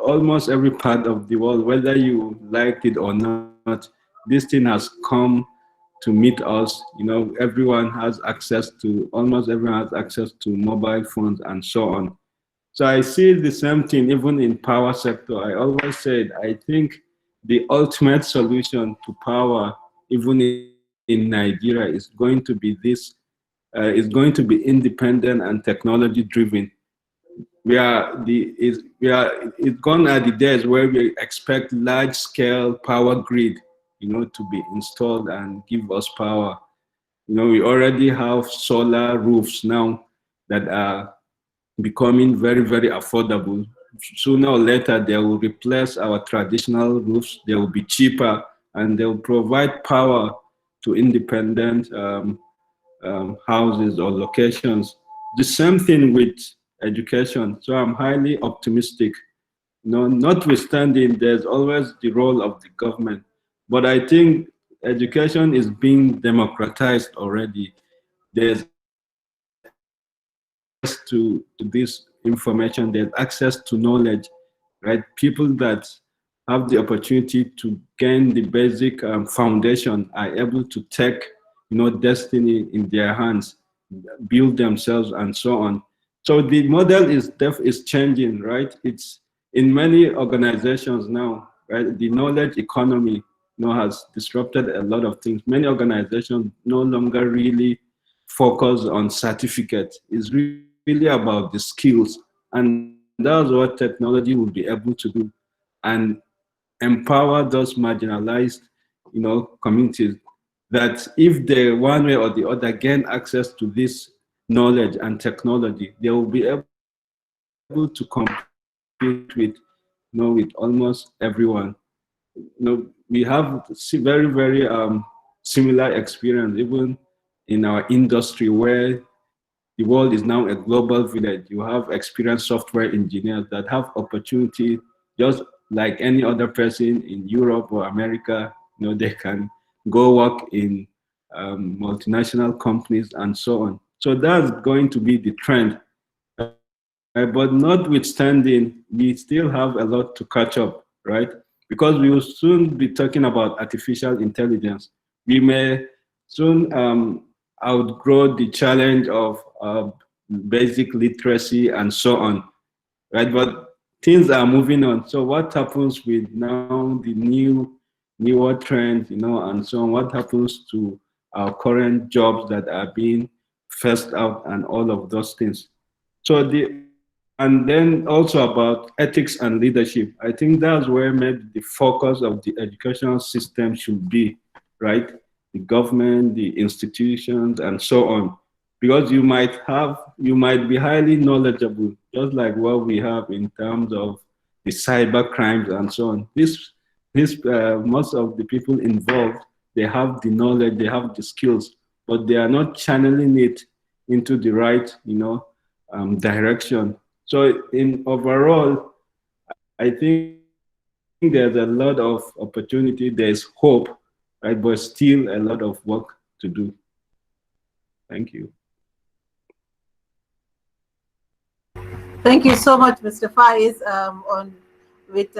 Almost every part of the world, whether you liked it or not, this thing has come to meet us. You know, almost everyone has access to mobile phones and so on. So I see the same thing even in power sector. I always said, I think the ultimate solution to power, even in Nigeria, is going to be independent and technology driven. It's gone are the days where we expect large scale power grid, you know, to be installed and give us power. You know, we already have solar roofs now that are becoming very, very affordable. Sooner or later, they will replace our traditional roofs. They will be cheaper and they will provide power to independent houses or locations. The same thing with education. So I'm highly optimistic notwithstanding, there's always the role of the government. But I think education is being democratized already. There's access to this information, there's access to knowledge, right? People that have the opportunity to gain the basic foundation are able to take, destiny in their hands, build themselves, and so on. So the model is changing, right? It's in many organizations now, right? The knowledge economy, has disrupted a lot of things. Many organizations no longer really focus on certificates. It's really about the skills, and that's what technology will be able to do, and empower those marginalized, communities, that if they one way or the other gain access to this knowledge and technology, they will be able to compete with, with almost everyone. We have very, very similar experience even in our industry, where the world is now a global village. You have experienced software engineers that have opportunity just like any other person in Europe or America. They can go work in multinational companies and so on. So that's going to be the trend. But notwithstanding, we still have a lot to catch up, right? Because we will soon be talking about artificial intelligence. We may soon outgrow the challenge of basic literacy and so on, right? But things are moving on. So what happens with now the newer trends, and so on? What happens to our current jobs that are being phased out and all of those things? So and then also about ethics and leadership. I think that's where maybe the focus of the educational system should be, right? The government, the institutions, and so on. Because you might be highly knowledgeable, just like what we have in terms of the cyber crimes and so on. Most of the people involved, they have the knowledge, they have the skills, but they are not channeling it into the right, direction. So in overall, I think there's a lot of opportunity, there's hope, right? But still a lot of work to do. Thank you. Thank you so much, Mr. Faiz, with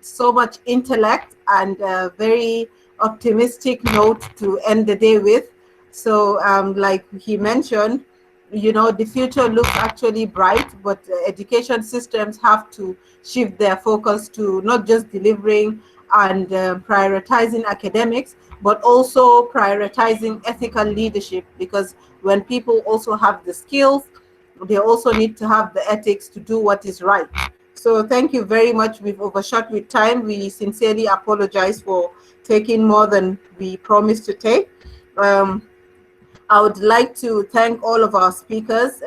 so much intellect and a very optimistic note to end the day with. So like he mentioned, the future looks actually bright, but education systems have to shift their focus to not just delivering and prioritizing academics, but also prioritizing ethical leadership, because when people also have the skills, they also need to have the ethics to do what is right. So thank you very much. We've overshot with time. We sincerely apologize for taking more than we promised to take. I would like to thank all of our speakers.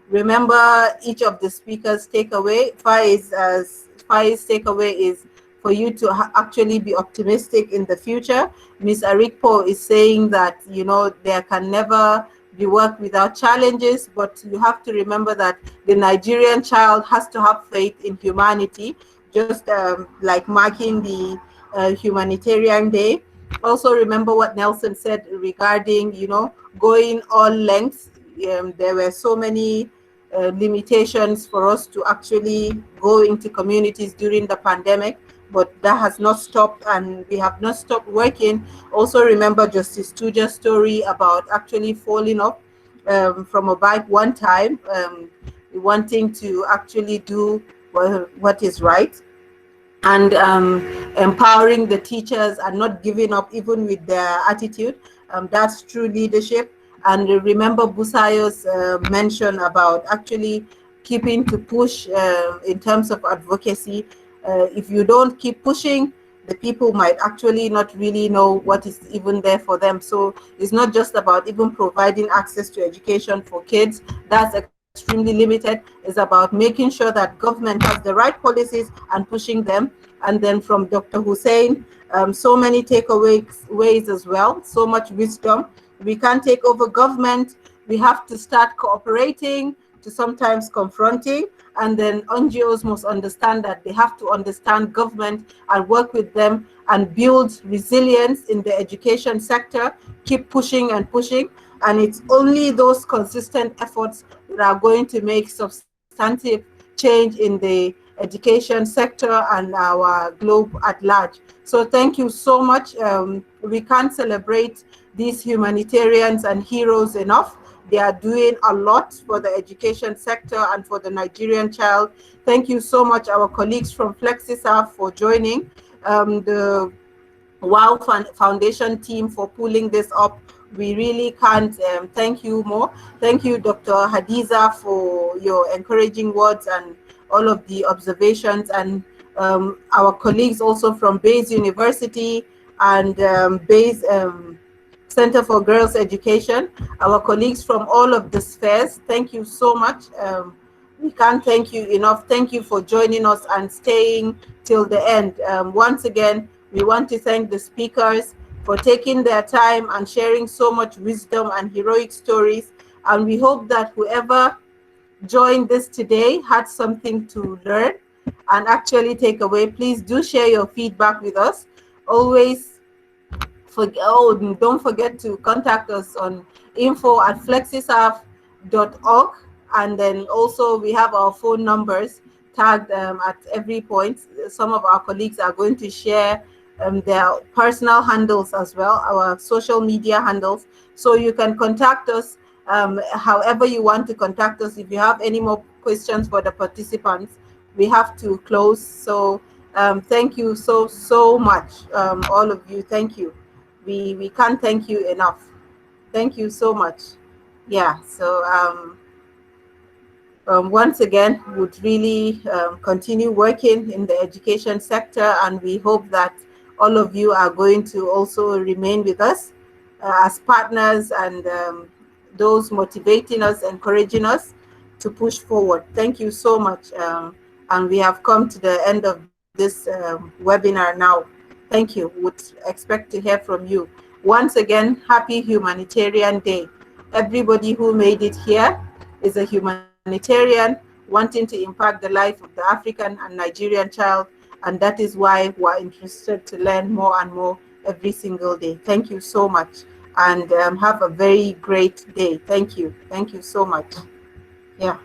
Remember, each of the speakers' takeaway, Fai's takeaway is for you to actually be optimistic in the future. Ms. Arikpo is saying that, there can never be work without challenges, but you have to remember that the Nigerian child has to have faith in humanity, just like marking the Humanitarian Day. Also remember what Nelson said regarding, going all lengths. There were so many limitations for us to actually go into communities during the pandemic, but that has not stopped, and we have not stopped working. Also remember Justice Tuja's story about actually falling off from a bike one time, wanting to actually do what is right, and empowering the teachers and not giving up even with their attitude. That's true leadership. And remember Busayo's mention about actually keeping to push in terms of advocacy. If you don't keep pushing, the people might actually not really know what is even there for them. So it's not just about even providing access to education for kids. That's extremely limited. It's about making sure that government has the right policies and pushing them. And then from Dr. Hussein, so many takeaways as well, so much wisdom. We can't take over government. We have to start cooperating to sometimes confronting, and then NGOs must understand that they have to understand government and work with them and build resilience in the education sector, keep pushing and pushing, and it's only those consistent efforts that are going to make substantive change in the education sector and our globe at large. So thank you so much. We can't celebrate these humanitarians and heroes enough. They are doing a lot for the education sector and for the Nigerian child. Thank you so much, our colleagues from FlexiServe, for joining, the WOW Foundation team for pulling this up. We really can't thank you more. Thank you, Dr. Hadiza, for your encouraging words and all of the observations, and our colleagues also from Bayes University and Bayes Center for Girls Education, our colleagues from all of the spheres, thank you so much. We can't thank you enough. Thank you for joining us and staying till the end. Once again, we want to thank the speakers for taking their time and sharing so much wisdom and heroic stories. And we hope that whoever joined this today had something to learn and actually take away. Please do share your feedback with us. Always don't forget to contact us on info@flexiserve.org, and then also we have our phone numbers tagged at every point. Some of our colleagues are going to share their personal handles as well, our social media handles, so you can contact us however you want to contact us. If you have any more questions for the participants, we have to close. So thank you so much, all of you. Thank you. We can't thank you enough. Thank you so much. Yeah, so once again, would really continue working in the education sector, and we hope that all of you are going to also remain with us as partners and those motivating us, encouraging us to push forward. Thank you so much. And we have come to the end of this webinar now. Thank you. Would expect to hear from you. Once again, happy Humanitarian Day. Everybody who made it here is a humanitarian wanting to impact the life of the African and Nigerian child, and that is why we're interested to learn more and more every single day. Thank you so much, and have a very great day. Thank you. Thank you so much. Yeah.